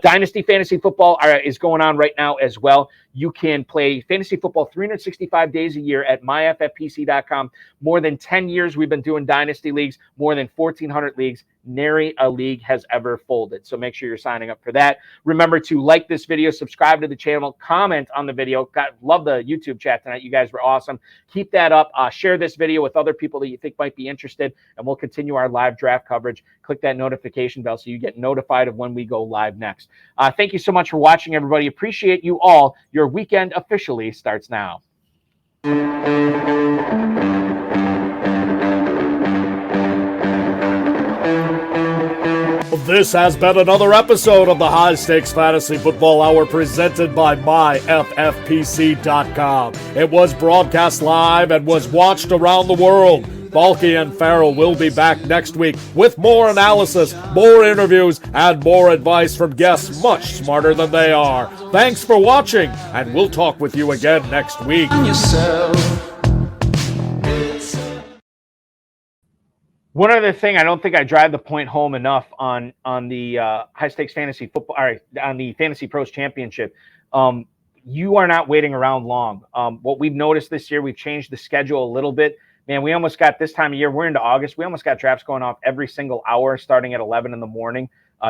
S1: Dynasty Fantasy Football is going on right now as well. You can play fantasy football 365 days a year at myffpc.com. More than 10 years we've been doing dynasty leagues, more than 1,400 leagues. Nary a league has ever folded. So make sure you're signing up for that. Remember to like this video, subscribe to the channel, comment on the video. Love the YouTube chat tonight. You guys were awesome. Keep that up. Share this video with other people that you think might be interested, and we'll continue our live draft coverage. Click that notification bell so you get notified of when we go live next. Thank you so much for watching, everybody. Appreciate you all. Your weekend officially starts now.
S3: This has been another episode of the High Stakes Fantasy Football Hour presented by myffpc.com. It was broadcast live and was watched around the world. Balky and Farrell will be back next week with more analysis, more interviews, and more advice from guests much smarter than they are. Thanks for watching, and we'll talk with you again next week.
S1: One other thing, I don't think I drive the point home enough on the High Stakes Fantasy Football, or on the Fantasy Pros Championship. You are not waiting around long. What we've noticed this year, we've changed the schedule a little bit. Man, we almost got this time of year. We're into August. We almost got drafts going off every single hour, starting at 11 in the morning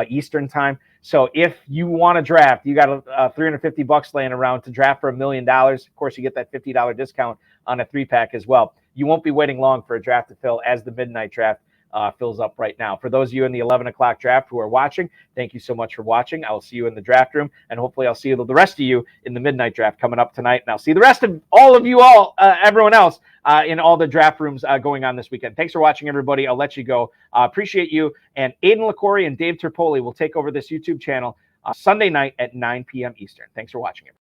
S1: Eastern time. So if you want to draft, you got $350 laying around to draft for $1 million. Of course, you get that $50 discount on a 3-pack as well. You won't be waiting long for a draft to fill as the midnight draft fills up right now. For those of you in the 11 o'clock draft who are watching, thank you so much for watching. I will see you in the draft room, and hopefully I'll see the rest of you in the midnight draft coming up tonight. And I'll see the rest of everyone else in all the draft rooms going on this weekend. Thanks for watching, everybody. I'll let you go. Appreciate you. And Aiden LaCorey and Dave Terpoli will take over this YouTube channel Sunday night at 9 p.m. Eastern. Thanks for watching, everybody.